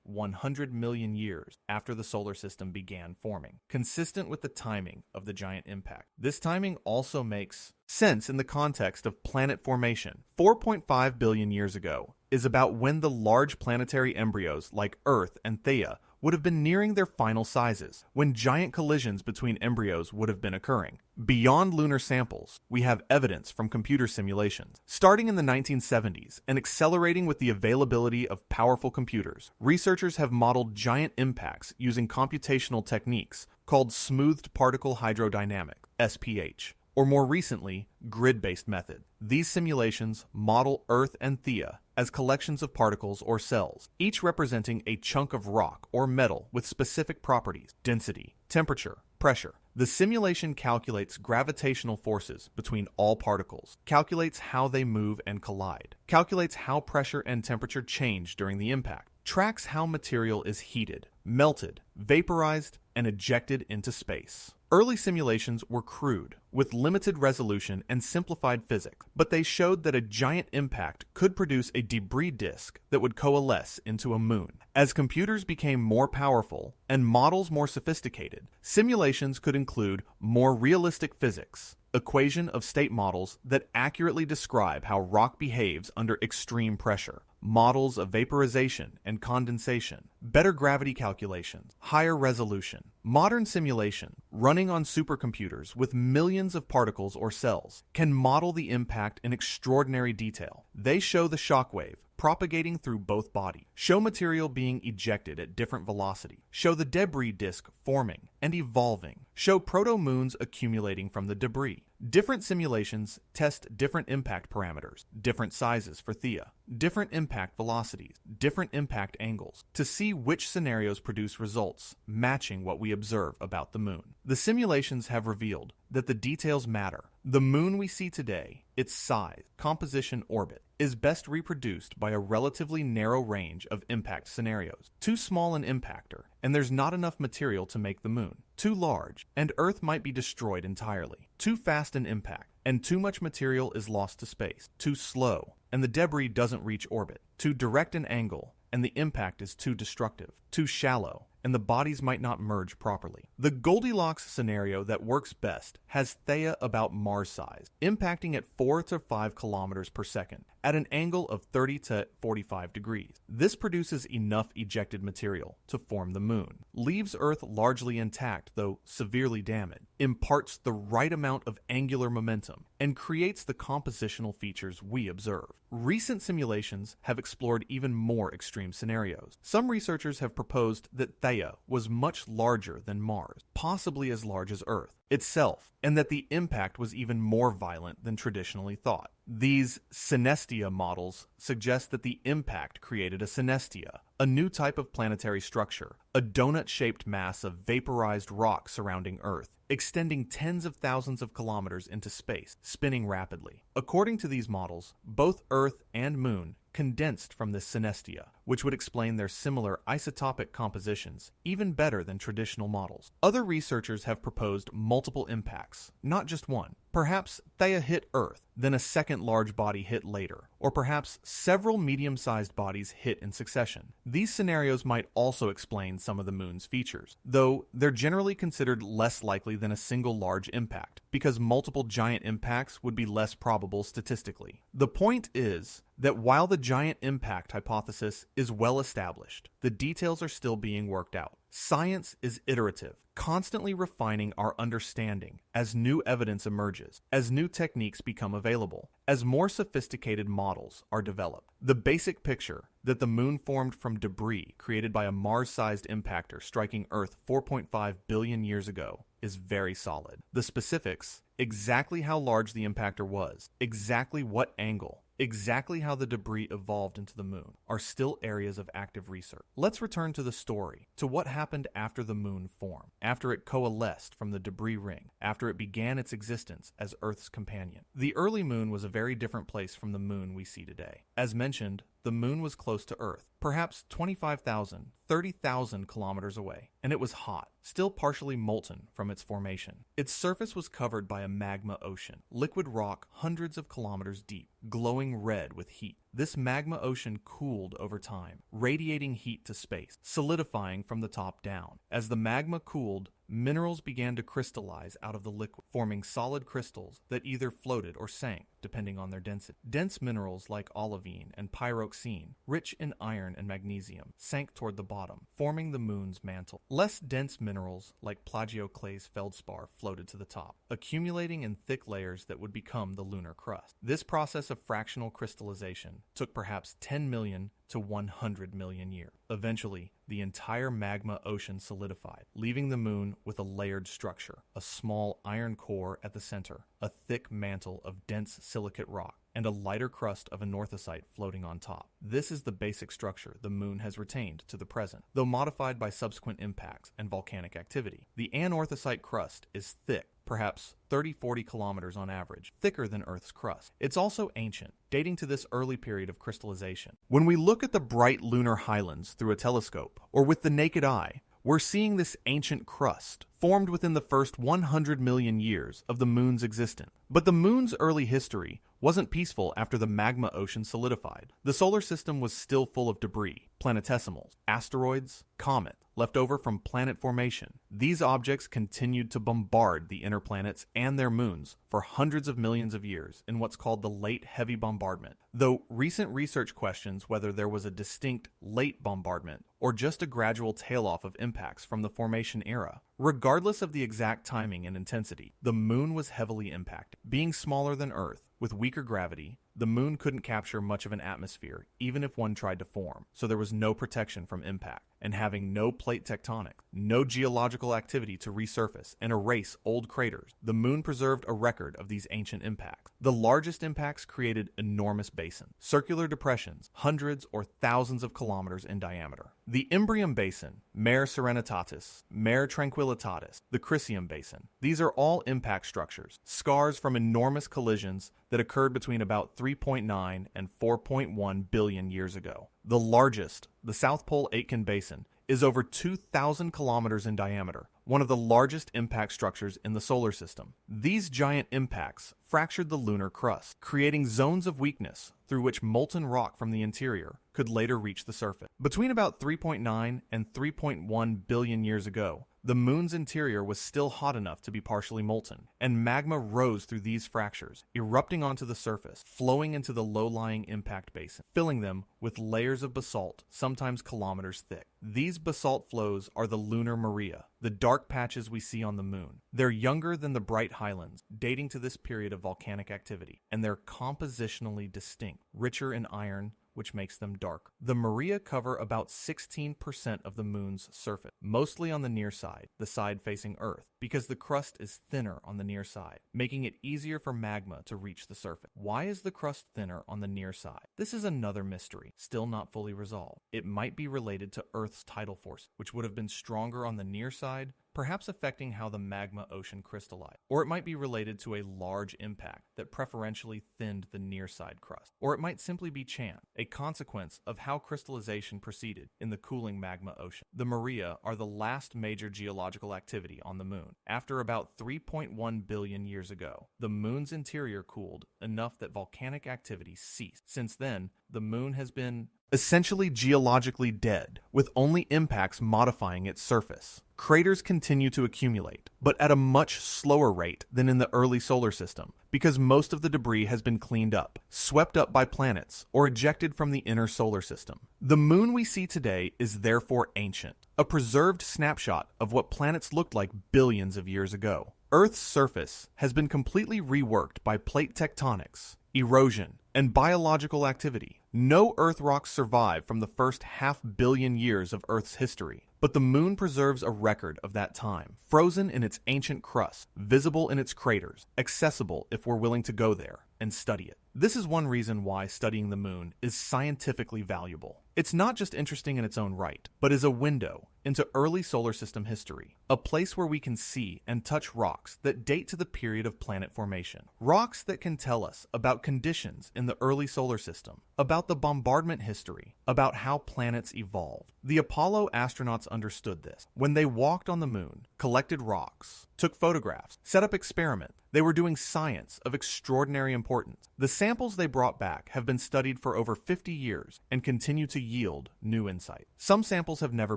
100 million years after the solar system began forming, consistent with the timing of the giant impact. This timing also makes sense in the context of planet formation. 4.5 billion years ago is about when the large planetary embryos like Earth and Theia would have been nearing their final sizes, when giant collisions between embryos would have been occurring. Beyond lunar samples, we have evidence from computer simulations. Starting in the 1970s and accelerating with the availability of powerful computers, researchers have modeled giant impacts using computational techniques called smoothed particle hydrodynamics, SPH, or more recently, grid-based method. These simulations model Earth and Theia as collections of particles or cells, each representing a chunk of rock or metal with specific properties: density, temperature, pressure. The simulation calculates gravitational forces between all particles, calculates how they move and collide, calculates how pressure and temperature change during the impact, tracks how material is heated, melted, vaporized, and ejected into space. Early simulations were crude, with limited resolution and simplified physics, but they showed that a giant impact could produce a debris disk that would coalesce into a moon. As computers became more powerful and models more sophisticated, simulations could include more realistic physics, equation of state models that accurately describe how rock behaves under extreme pressure, models of vaporization and condensation, better gravity calculations, higher resolution. Modern simulation, running on supercomputers with millions of particles or cells, can model the impact in extraordinary detail. They show the shockwave propagating through both bodies, show material being ejected at different velocity, show the debris disk forming and evolving, show proto-moons accumulating from the debris. Different simulations test different impact parameters, different sizes for Theia, different impact velocities, different impact angles, to see which scenarios produce results matching what we observe about the moon. The simulations have revealed that the details matter. The moon we see today, its size, composition, orbit, is best reproduced by a relatively narrow range of impact scenarios. Too small an impactor, and there's not enough material to make the moon. Too large, and Earth might be destroyed entirely. Too fast an impact, and too much material is lost to space. Too slow, and the debris doesn't reach orbit. Too direct an angle, and the impact is too destructive. Too shallow, and the bodies might not merge properly. The Goldilocks scenario that works best has Theia about Mars size, impacting at 4 to 5 kilometers per second, at an angle of 30 to 45 degrees. This produces enough ejected material to form the moon, leaves Earth largely intact though severely damaged, imparts the right amount of angular momentum, and creates the compositional features we observe. Recent simulations have explored even more extreme scenarios. Some researchers have proposed that Theia was much larger than Mars, possibly as large as Earth itself, and that the impact was even more violent than traditionally thought. These synestia models suggest that the impact created a synestia, a new type of planetary structure, a donut-shaped mass of vaporized rock surrounding Earth, extending tens of thousands of kilometers into space, spinning rapidly. According to these models, both Earth and Moon condensed from this synestia, which would explain their similar isotopic compositions even better than traditional models. Other researchers have proposed multiple impacts, not just one. Perhaps Theia hit Earth, then a second large body hit later, or perhaps several medium-sized bodies hit in succession. These scenarios might also explain some of the moon's features, though they're generally considered less likely than a single large impact, because multiple giant impacts would be less probable statistically. The point is that while the giant impact hypothesis is well established, the details are still being worked out. Science is iterative, constantly refining our understanding as new evidence emerges, as new techniques become available, as more sophisticated models are developed. The basic picture that the moon formed from debris created by a Mars-sized impactor striking Earth 4.5 billion years ago is very solid. The specifics, exactly how large the impactor was, exactly what angle, exactly how the debris evolved into the moon, are still areas of active research. Let's return to the story, to what happened after the moon formed, after it coalesced from the debris ring, after it began its existence as Earth's companion. The early moon was a very different place from the moon we see today. As mentioned, the moon was close to Earth, perhaps 25,000, 30,000 kilometers away, and it was hot, still partially molten from its formation. Its surface was covered by a magma ocean, liquid rock hundreds of kilometers deep, glowing red with heat. This magma ocean cooled over time, radiating heat to space, solidifying from the top down. As the magma cooled, minerals began to crystallize out of the liquid, forming solid crystals that either floated or sank, depending on their density. Dense minerals like olivine and pyroxene, rich in iron and magnesium, sank toward the bottom, forming the moon's mantle. Less dense minerals like plagioclase feldspar floated to the top, accumulating in thick layers that would become the lunar crust. This process of fractional crystallization took perhaps 10 million to 100 million years. Eventually, the entire magma ocean solidified, leaving the moon with a layered structure, a small iron core at the center, a thick mantle of dense silicate rock, and a lighter crust of anorthosite floating on top. This is the basic structure the moon has retained to the present, though modified by subsequent impacts and volcanic activity. The anorthosite crust is thick, perhaps 30-40 kilometers on average, thicker than Earth's crust. It's also ancient, dating to this early period of crystallization. When we look at the bright lunar highlands through a telescope, or with the naked eye, we're seeing this ancient crust, formed within the first 100 million years of the moon's existence. But the moon's early history wasn't peaceful after the magma ocean solidified. The solar system was still full of debris, planetesimals, asteroids, comets, left over from planet formation. These objects continued to bombard the inner planets and their moons for hundreds of millions of years in what's called the late heavy bombardment, though recent research questions whether there was a distinct late bombardment or just a gradual tail-off of impacts from the formation era. Regardless of the exact timing and intensity, the moon was heavily impacted. Being smaller than Earth, with weaker gravity, the moon couldn't capture much of an atmosphere, even if one tried to form, so there was no protection from impact. And having no plate tectonics, no geological activity to resurface and erase old craters, the moon preserved a record of these ancient impacts. The largest impacts created enormous basins, circular depressions, hundreds or thousands of kilometers in diameter. The Imbrium Basin, Mare Serenitatis, Mare Tranquillitatis, the Crisium Basin, these are all impact structures, scars from enormous collisions that occurred between about 3.9 and 4.1 billion years ago. The largest, the South Pole Aitken Basin, is over 2,000 kilometers in diameter, one of the largest impact structures in the solar system. These giant impacts fractured the lunar crust, creating zones of weakness through which molten rock from the interior could later reach the surface. Between about 3.9 and 3.1 billion years ago, the moon's interior was still hot enough to be partially molten, and magma rose through these fractures, erupting onto the surface, flowing into the low-lying impact basin, filling them with layers of basalt, sometimes kilometers thick. These basalt flows are the lunar maria, the dark patches we see on the moon. They're younger than the bright highlands, dating to this period of volcanic activity, and they're compositionally distinct, richer in iron, which makes them dark. The Maria cover about 16% of the moon's surface, mostly on the near side, the side facing Earth, because the crust is thinner on the near side, making it easier for magma to reach the surface. Why is the crust thinner on the near side? This is another mystery, still not fully resolved. It might be related to Earth's tidal force, which would have been stronger on the near side, perhaps affecting how the magma ocean crystallized. Or it might be related to a large impact that preferentially thinned the near side crust. Or it might simply be chance, a consequence of how crystallization proceeded in the cooling magma ocean. The Maria are the last major geological activity on the moon. After about 3.1 billion years ago, the moon's interior cooled enough that volcanic activity ceased. Since then, the moon has been essentially geologically dead, with only impacts modifying its surface. Craters continue to accumulate, but at a much slower rate than in the early solar system, because most of the debris has been cleaned up, swept up by planets, or ejected from the inner solar system. The moon we see today is therefore ancient, a preserved snapshot of what planets looked like billions of years ago. Earth's surface has been completely reworked by plate tectonics, erosion, and biological activity. No Earth rocks survive from the first 500 million years of Earth's history, but the moon preserves a record of that time, frozen in its ancient crust, visible in its craters, accessible if we're willing to go there, and study it. This is one reason why studying the moon is scientifically valuable. It's not just interesting in its own right, but is a window into early solar system history, a place where we can see and touch rocks that date to the period of planet formation. Rocks that can tell us about conditions in the early solar system, about the bombardment history, about how planets evolved. The Apollo astronauts understood this. When they walked on the moon, collected rocks, took photographs, set up experiments, they were doing science of extraordinary importance. The samples they brought back have been studied for over 50 years and continue to yield new insight. Some samples have never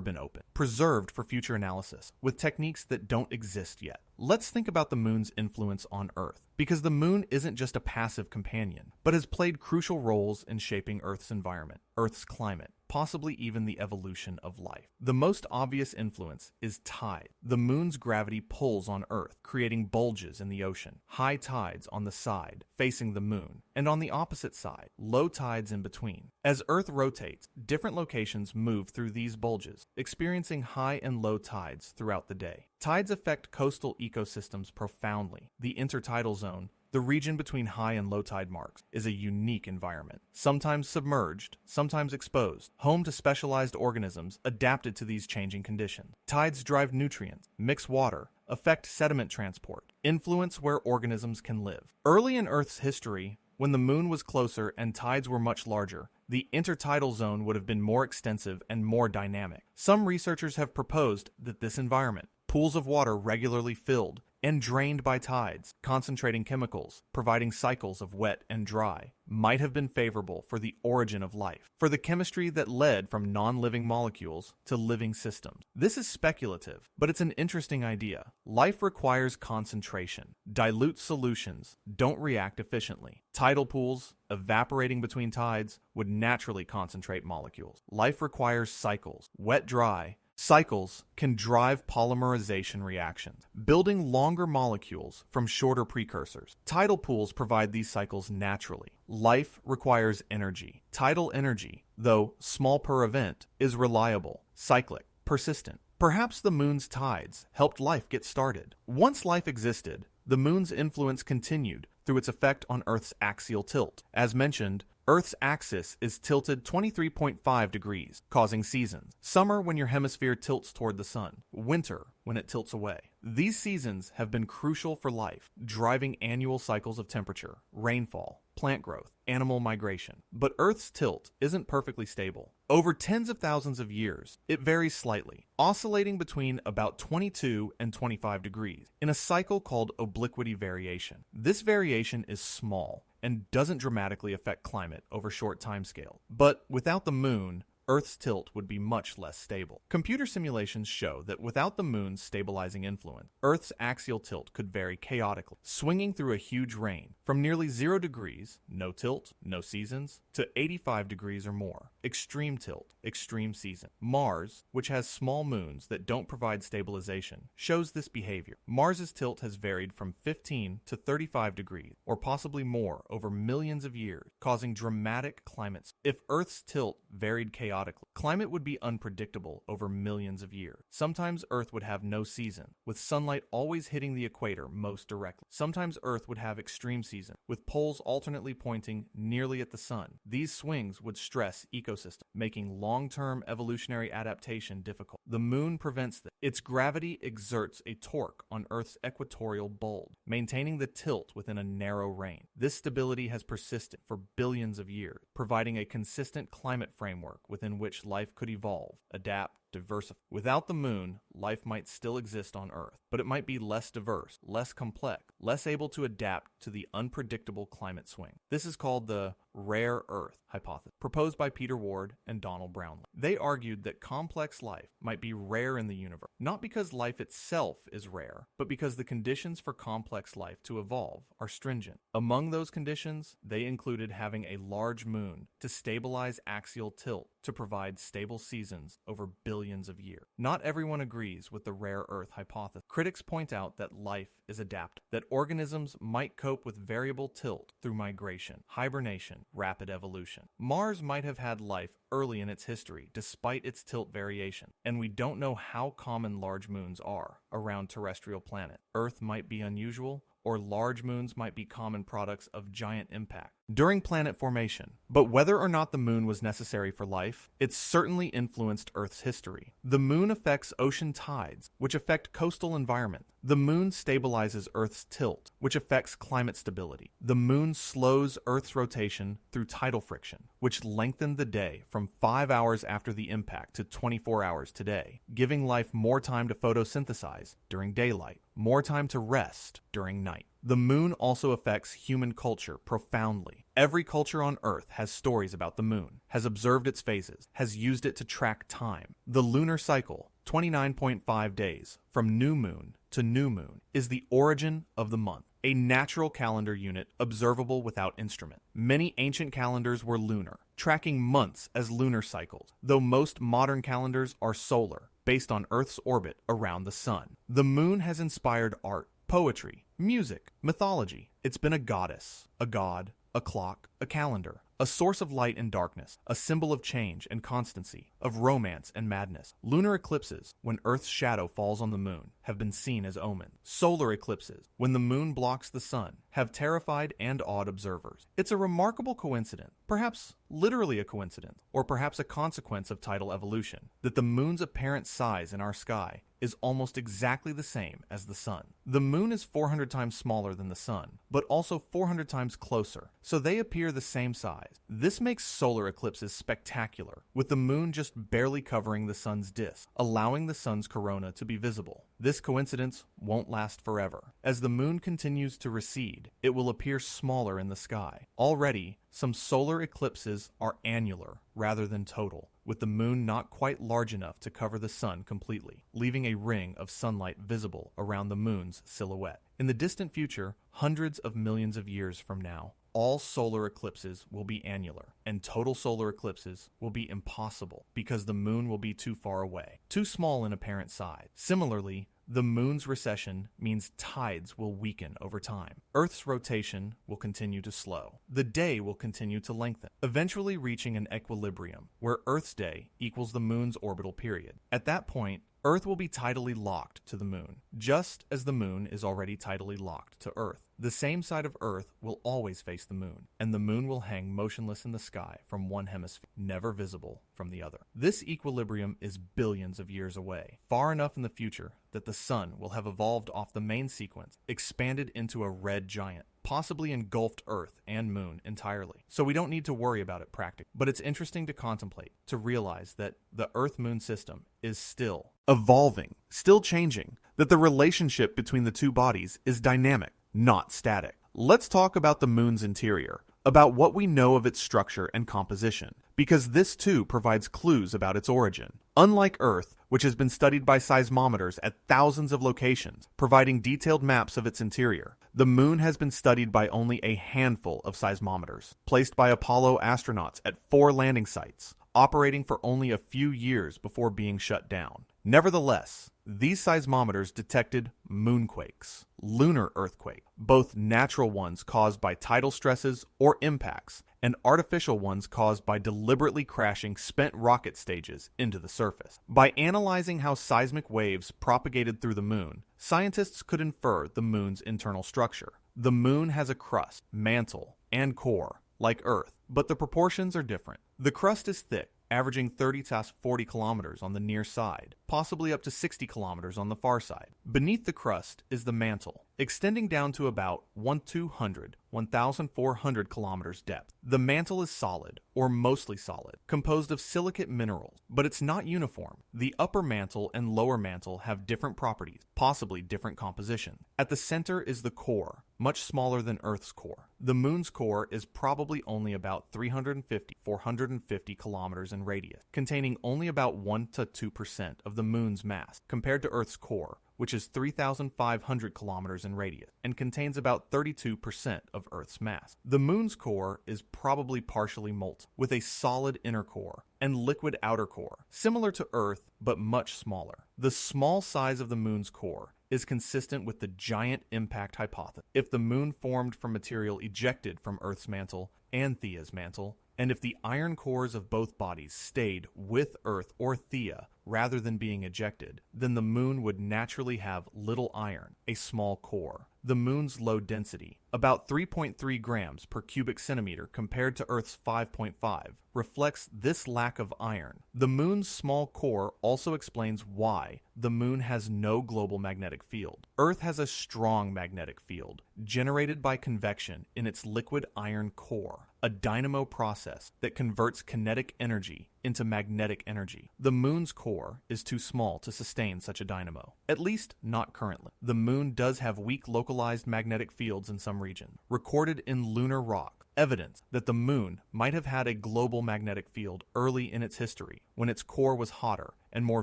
been opened, preserved for future analysis, with techniques that don't exist yet. Let's think about the moon's influence on Earth, because the moon isn't just a passive companion, but has played crucial roles in shaping Earth's environment, Earth's climate, possibly even the evolution of life. The most obvious influence is tide. The moon's gravity pulls on Earth, creating bulges in the ocean, high tides on the side facing the moon, and on the opposite side, low tides in between. As Earth rotates, different locations move through these bulges, experiencing high and low tides throughout the day. Tides affect coastal ecosystems profoundly. The intertidal zone, the region between high and low tide marks, is a unique environment, sometimes submerged, sometimes exposed, home to specialized organisms adapted to these changing conditions. Tides drive nutrients, mix water, affect sediment transport, influence where organisms can live. Early in Earth's history, when the moon was closer and tides were much larger, the intertidal zone would have been more extensive and more dynamic. Some researchers have proposed that this environment, pools of water regularly filled and drained by tides, concentrating chemicals, providing cycles of wet and dry, might have been favorable for the origin of life, for the chemistry that led from non-living molecules to living systems. This is speculative, but it's an interesting idea. Life requires concentration. Dilute solutions don't react efficiently. Tidal pools, evaporating between tides, would naturally concentrate molecules. Life requires cycles, wet-dry. Cycles can drive polymerization reactions, building longer molecules from shorter precursors. Tidal pools provide these cycles naturally. Life requires energy. Tidal energy, though small per event, is reliable, cyclic, persistent. Perhaps the moon's tides helped life get started. Once life existed, the moon's influence continued through its effect on Earth's axial tilt. As mentioned, Earth's axis is tilted 23.5 degrees, causing seasons. Summer when your hemisphere tilts toward the sun. Winter when it tilts away. These seasons have been crucial for life, driving annual cycles of temperature, rainfall, plant growth, animal migration. But Earth's tilt isn't perfectly stable. Over tens of thousands of years, it varies slightly, oscillating between about 22 and 25 degrees in a cycle called obliquity variation. This variation is small and doesn't dramatically affect climate over short timescales. But without the moon, Earth's tilt would be much less stable. Computer simulations show that without the moon's stabilizing influence, Earth's axial tilt could vary chaotically, swinging through a huge range from nearly 0 degrees, no tilt, no seasons, to 85 degrees or more, extreme tilt, extreme season. Mars, which has small moons that don't provide stabilization, shows this behavior. Mars's tilt has varied from 15 to 35 degrees, or possibly more, over millions of years, causing dramatic climate swings. If Earth's tilt varied chaotically, climate would be unpredictable over millions of years. Sometimes Earth would have no season, with sunlight always hitting the equator most directly. Sometimes Earth would have extreme season, with poles alternately pointing nearly at the sun. These swings would stress ecosystems, making long-term evolutionary adaptation difficult. The moon prevents this. Its gravity exerts a torque on Earth's equatorial bulge, maintaining the tilt within a narrow range. This stability has persisted for billions of years, providing a consistent climate framework within which life could evolve, adapt, diversify. Without the moon, life might still exist on Earth, but it might be less diverse, less complex, less able to adapt to the unpredictable climate swing. This is called the rare Earth hypothesis, proposed by Peter Ward and Donald Brownlee. They argued that complex life might be rare in the universe, not because life itself is rare, but because the conditions for complex life to evolve are stringent. Among those conditions, they included having a large moon to stabilize axial tilt to provide stable seasons over billions of years. Not everyone agrees with the rare Earth hypothesis. Critics point out that life is adaptive, that organisms might cope with variable tilt through migration, hibernation, rapid evolution. Mars might have had life early in its history despite its tilt variation, and we don't know how common large moons are around terrestrial planets. Earth might be unusual, or large moons might be common products of giant impact during planet formation. But whether or not the moon was necessary for life, it certainly influenced Earth's history. The moon affects ocean tides, which affect coastal environment. The moon stabilizes Earth's tilt, which affects climate stability. The moon slows Earth's rotation through tidal friction, which lengthened the day from 5 hours after the impact to 24 hours today, giving life more time to photosynthesize during daylight, more time to rest during night. The moon also affects human culture profoundly. Every culture on Earth has stories about the moon, has observed its phases, has used it to track time. The lunar cycle, 29.5 days from new moon to new moon, is the origin of the month, a natural calendar unit observable without instrument. Many ancient calendars were lunar, tracking months as lunar cycles, though most modern calendars are solar, based on Earth's orbit around the sun. The moon has inspired art, poetry, music, mythology. It's been a goddess, a god, a clock, a calendar, a source of light and darkness, a symbol of change and constancy, of romance and madness. Lunar eclipses, when Earth's shadow falls on the moon, have been seen as omens. Solar eclipses, when the moon blocks the sun, have terrified and awed observers. It's a remarkable coincidence, perhaps literally a coincidence, or perhaps a consequence of tidal evolution, that the moon's apparent size in our sky is almost exactly the same as the sun. The moon is 400 times smaller than the sun, but also 400 times closer, so they appear the same size. This makes solar eclipses spectacular, with the moon just barely covering the sun's disk, allowing the sun's corona to be visible. This coincidence won't last forever. As the moon continues to recede, it will appear smaller in the sky. Already, some solar eclipses are annular rather than total, with the moon not quite large enough to cover the sun completely, leaving a ring of sunlight visible around the moon's silhouette. In the distant future, hundreds of millions of years from now, all solar eclipses will be annular, and total solar eclipses will be impossible because the moon will be too far away, too small in apparent size. Similarly, the moon's recession means tides will weaken over time. Earth's rotation will continue to slow. The day will continue to lengthen, eventually reaching an equilibrium where Earth's day equals the moon's orbital period. At that point, Earth will be tidally locked to the moon, just as the moon is already tidally locked to Earth. The same side of Earth will always face the moon, and the moon will hang motionless in the sky from one hemisphere, never visible from the other. This equilibrium is billions of years away, far enough in the future that the sun will have evolved off the main sequence, expanded into a red giant, possibly engulfed Earth and moon entirely. So we don't need to worry about it practically. But it's interesting to contemplate, to realize that the Earth-Moon system is still evolving, still changing, that the relationship between the two bodies is dynamic, not static. Let's talk about the moon's interior, about what we know of its structure and composition, because this too provides clues about its origin. Unlike Earth, which has been studied by seismometers at thousands of locations, providing detailed maps of its interior, the moon has been studied by only a handful of seismometers, placed by Apollo astronauts at 4 landing sites, operating for only a few years before being shut down. Nevertheless, these seismometers detected moonquakes, lunar earthquakes, both natural ones caused by tidal stresses or impacts, and artificial ones caused by deliberately crashing spent rocket stages into the surface. By analyzing how seismic waves propagated through the moon, scientists could infer the moon's internal structure. The moon has a crust, mantle, and core, like Earth, but the proportions are different. The crust is thick, averaging 30 to 40 kilometers on the near side, possibly up to 60 kilometers on the far side. Beneath the crust is the mantle, extending down to about 1,400 kilometers depth. The mantle is solid, or mostly solid, composed of silicate minerals, but it's not uniform. The upper mantle and lower mantle have different properties, possibly different composition. At the center is the core, much smaller than Earth's core. The moon's core is probably only about 450 kilometers in radius, containing only about 1 to 2% of the moon's mass, compared to Earth's core, which is 3,500 kilometers in radius, and contains about 32% of Earth's mass. The moon's core is probably partially molten, with a solid inner core and liquid outer core, similar to Earth, but much smaller. The small size of the moon's core is consistent with the giant impact hypothesis. If the moon formed from material ejected from Earth's mantle and Thea's mantle, and if the iron cores of both bodies stayed with Earth or Thea rather than being ejected, then the moon would naturally have little iron, a small core. The moon's low density, about 3.3 grams per cubic centimeter compared to Earth's 5.5, reflects this lack of iron. The moon's small core also explains why the moon has no global magnetic field. Earth has a strong magnetic field, generated by convection in its liquid iron core, a dynamo process that converts kinetic energy into magnetic energy. The moon's core is too small to sustain such a dynamo, at least not currently. The moon does have weak localized magnetic fields in some regions, recorded in lunar rock, evidence that the moon might have had a global magnetic field early in its history, when its core was hotter and more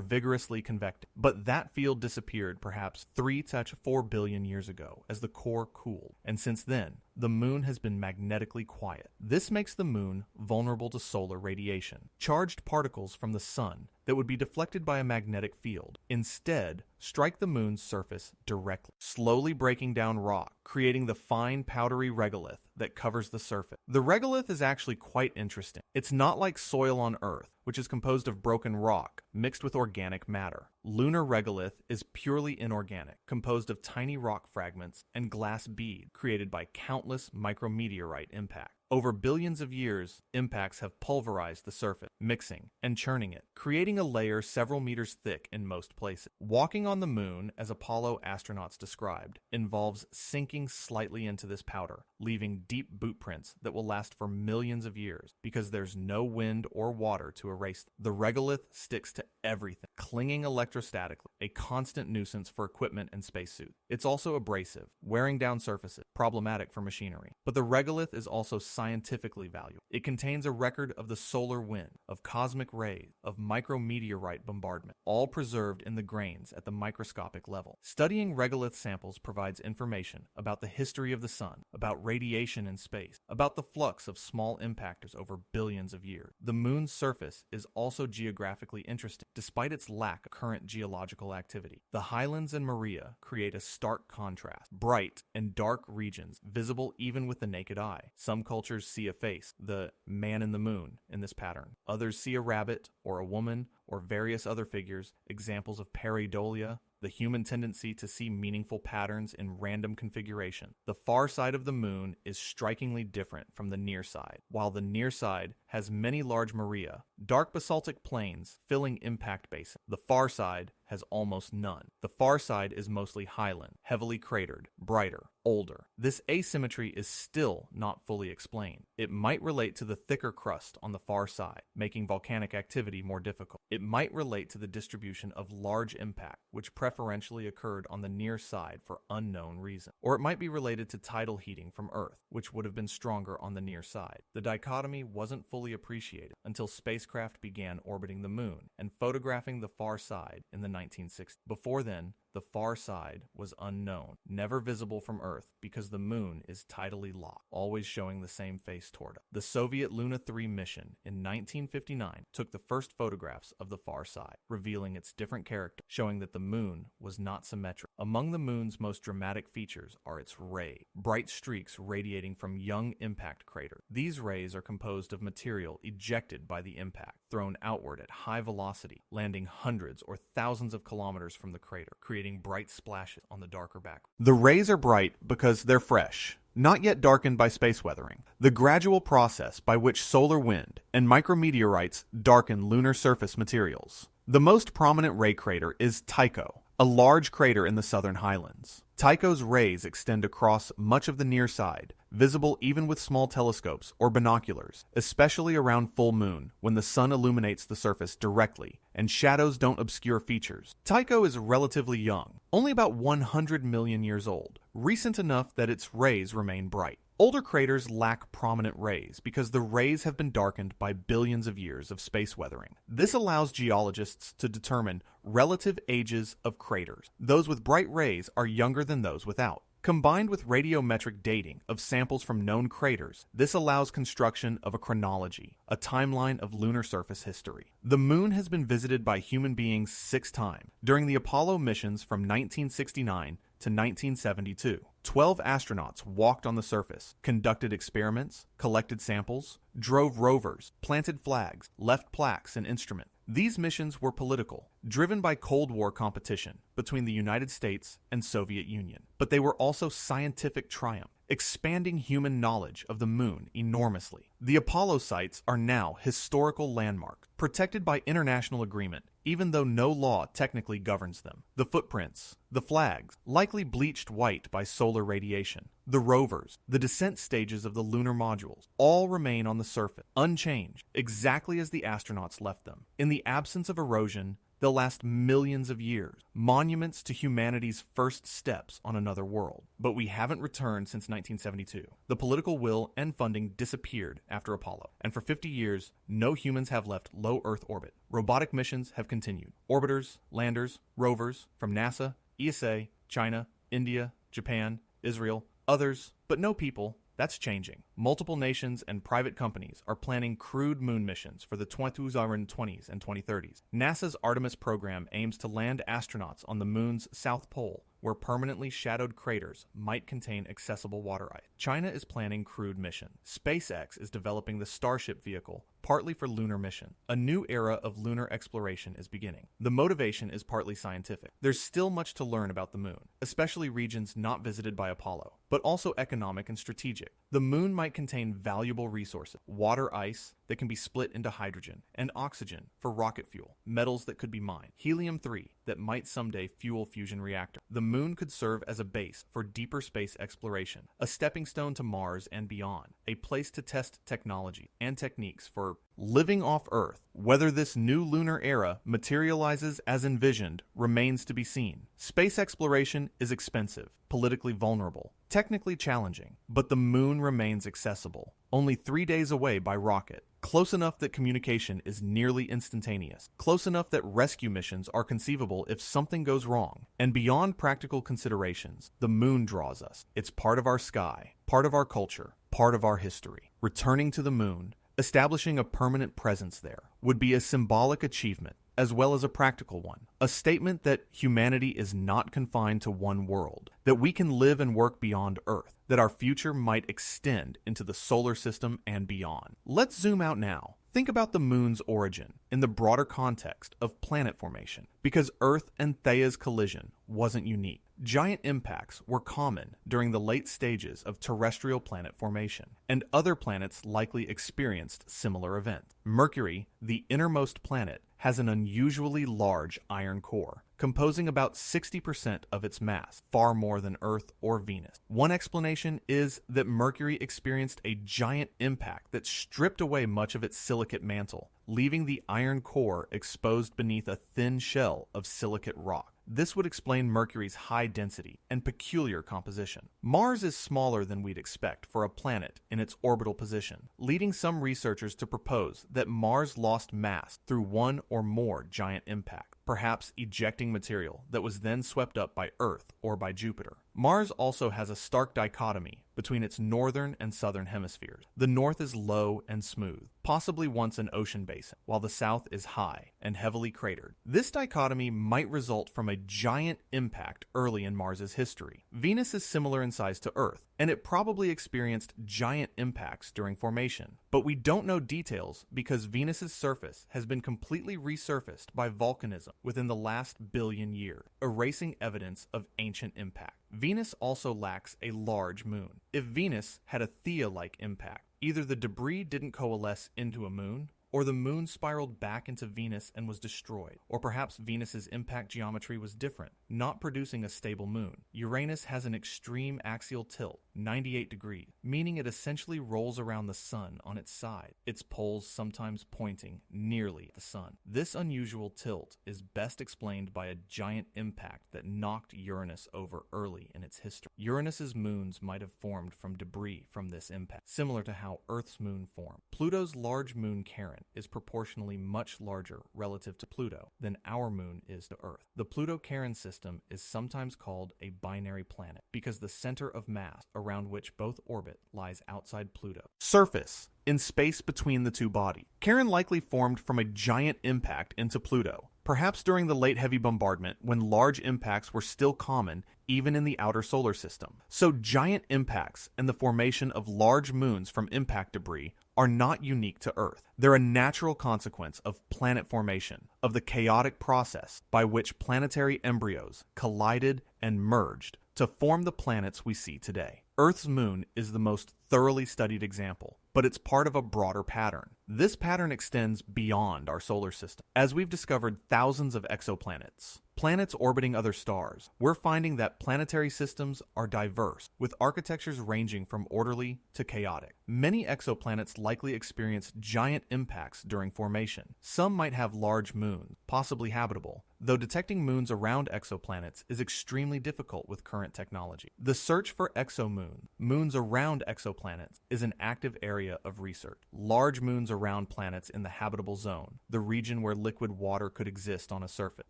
vigorously convected. But that field disappeared perhaps 3 to 4 billion years ago as the core cooled, and since then, the moon has been magnetically quiet. This makes the moon vulnerable to solar radiation. Charged particles from the sun that would be deflected by a magnetic field instead strike the moon's surface directly, slowly breaking down rock, creating the fine powdery regolith that covers the surface. The regolith is actually quite interesting. It's not like soil on Earth, which is composed of broken rock mixed with organic matter. Lunar regolith is purely inorganic, composed of tiny rock fragments and glass beads created by countless micrometeorite impacts. Over billions of years, impacts have pulverized the surface, mixing and churning it, creating a layer several meters thick in most places. Walking on the moon, as Apollo astronauts described, involves sinking slightly into this powder, leaving deep boot prints that will last for millions of years because there's no wind or water to erase them. The regolith sticks to everything, clinging electrostatically, a constant nuisance for equipment and spacesuits. It's also abrasive, wearing down surfaces, problematic for machinery. But the regolith is also scientifically valuable. It contains a record of the solar wind, of cosmic rays, of micrometeorite bombardment, all preserved in the grains at the microscopic level. Studying regolith samples provides information about the history of the sun, about radiation in space, about the flux of small impactors over billions of years. The moon's surface is also geographically interesting, despite its lack of current geological activity. The highlands and Maria create a stark contrast, bright and dark regions visible even with the naked eye. Some cultures see a face, the man in the moon, in this pattern. Others see a rabbit or a woman or various other figures, examples of pareidolia, the human tendency to see meaningful patterns in random configuration. The far side of the moon is strikingly different from the near side. While the near side has many large maria, dark basaltic plains filling impact basin, the far side has almost none. The far side is mostly highland, heavily cratered, brighter, older. This asymmetry is still not fully explained. It might relate to the thicker crust on the far side, making volcanic activity more difficult. It might relate to the distribution of large impact, which preferentially occurred on the near side for unknown reason. Or it might be related to tidal heating from Earth, which would have been stronger on the near side. The dichotomy wasn't fully appreciated until spacecraft began orbiting the moon and photographing the far side in the 1960s. Before then, the far side was unknown, never visible from Earth because the moon is tidally locked, always showing the same face toward us. The Soviet Luna 3 mission in 1959 took the first photographs of the far side, revealing its different character, showing that the moon was not symmetric. Among the moon's most dramatic features are its rays, bright streaks radiating from young impact craters. These rays are composed of material ejected by the impact, thrown outward at high velocity, landing hundreds or thousands of kilometers from the crater, creating bright splashes on the darker background. The rays are bright because they're fresh, not yet darkened by space weathering, the gradual process by which solar wind and micrometeorites darken lunar surface materials. The most prominent ray crater is Tycho, a large crater in the southern highlands. Tycho's rays extend across much of the near side, visible even with small telescopes or binoculars, especially around full moon when the sun illuminates the surface directly and shadows don't obscure features. Tycho is relatively young, only about 100 million years old, recent enough that its rays remain bright. Older craters lack prominent rays because the rays have been darkened by billions of years of space weathering. This allows geologists to determine relative ages of craters. Those with bright rays are younger than those without. Combined with radiometric dating of samples from known craters, this allows construction of a chronology, a timeline of lunar surface history. The moon has been visited by human beings 6 times during the Apollo missions from 1969 to 1972. 12 astronauts walked on the surface, conducted experiments, collected samples, drove rovers, planted flags, left plaques and instruments. These missions were political, driven by Cold War competition between the United States and Soviet Union. But they were also scientific triumph, expanding human knowledge of the moon enormously. The Apollo sites are now historical landmarks, protected by international agreement, even though no law technically governs them. The footprints, the flags, likely bleached white by solar radiation, the rovers, the descent stages of the lunar modules, all remain on the surface, unchanged, exactly as the astronauts left them. In the absence of erosion, they'll last millions of years, monuments to humanity's first steps on another world. But we haven't returned since 1972. The political will and funding disappeared after Apollo, and for 50 years, no humans have left low Earth orbit. Robotic missions have continued. Orbiters, landers, rovers from NASA, ESA, China, India, Japan, Israel, others, but no people. That's changing. Multiple nations and private companies are planning crewed moon missions for the 2020s and 2030s. NASA's Artemis program aims to land astronauts on the moon's south pole, where permanently shadowed craters might contain accessible water ice. China is planning crewed mission. SpaceX is developing the Starship vehicle, partly for lunar mission. A new era of lunar exploration is beginning. The motivation is partly scientific. There's still much to learn about the moon, especially regions not visited by Apollo, but also economic and strategic. The moon might contain valuable resources, water ice that can be split into hydrogen, and oxygen for rocket fuel, metals that could be mined, helium-3 that might someday fuel fusion reactor. The moon could serve as a base for deeper space exploration, a stepping stone to Mars and beyond, a place to test technology and techniques for living off Earth. Whether this new lunar era materializes as envisioned remains to be seen. Space exploration is expensive, politically vulnerable, technically challenging, but the moon remains accessible, only 3 days away by rocket. Close enough that communication is nearly instantaneous, close enough that rescue missions are conceivable if something goes wrong. And beyond practical considerations, the moon draws us. It's part of our sky, part of our culture, part of our history. Returning to the moon, establishing a permanent presence there, would be a symbolic achievement, as well as a practical one. A statement that humanity is not confined to one world, that we can live and work beyond Earth, that our future might extend into the solar system and beyond. Let's zoom out now. Think about the moon's origin in the broader context of planet formation, because Earth and Theia's collision wasn't unique. Giant impacts were common during the late stages of terrestrial planet formation, and other planets likely experienced similar events. Mercury, the innermost planet, has an unusually large iron core, composing about 60% of its mass, far more than Earth or Venus. One explanation is that Mercury experienced a giant impact that stripped away much of its silicate mantle, leaving the iron core exposed beneath a thin shell of silicate rock. This would explain Mercury's high density and peculiar composition. Mars is smaller than we'd expect for a planet in its orbital position, leading some researchers to propose that Mars lost mass through one or more giant impacts, perhaps ejecting material that was then swept up by Earth or by Jupiter. Mars also has a stark dichotomy between its northern and southern hemispheres. The north is low and smooth, possibly once an ocean basin, while the south is high and heavily cratered. This dichotomy might result from a giant impact early in Mars's history. Venus is similar in size to Earth, and it probably experienced giant impacts during formation. But we don't know details because Venus's surface has been completely resurfaced by volcanism within the last billion years, erasing evidence of ancient impact. Venus also lacks a large moon. If Venus had a Theia-like impact, either the debris didn't coalesce into a moon, or the moon spiraled back into Venus and was destroyed, or perhaps Venus's impact geometry was different, not producing a stable moon. Uranus has an extreme axial tilt, 98 degrees, meaning it essentially rolls around the sun on its side, its poles sometimes pointing nearly at the sun. This unusual tilt is best explained by a giant impact that knocked Uranus over early in its history. Uranus's moons might have formed from debris from this impact, similar to how Earth's moon formed. Pluto's large moon Charon is proportionally much larger relative to Pluto than our moon is to Earth. The Pluto-Charon system is sometimes called a binary planet because the center of mass around which both orbit lies outside Pluto. Surface in space between the two bodies. Charon likely formed from a giant impact into Pluto, perhaps during the late heavy bombardment when large impacts were still common even in the outer solar system. So giant impacts and the formation of large moons from impact debris are not unique to Earth. They're a natural consequence of planet formation, of the chaotic process by which planetary embryos collided and merged to form the planets we see today. Earth's moon is the most thoroughly studied example, but it's part of a broader pattern. This pattern extends beyond our solar system. As we've discovered thousands of exoplanets, planets orbiting other stars, we're finding that planetary systems are diverse, with architectures ranging from orderly to chaotic. Many exoplanets likely experience giant impacts during formation. Some might have large moons, possibly habitable, though detecting moons around exoplanets is extremely difficult with current technology. The search for exomoons, moons around exoplanets, is an active area of research. Large moons around planets in the habitable zone, the region where liquid water could exist on a surface,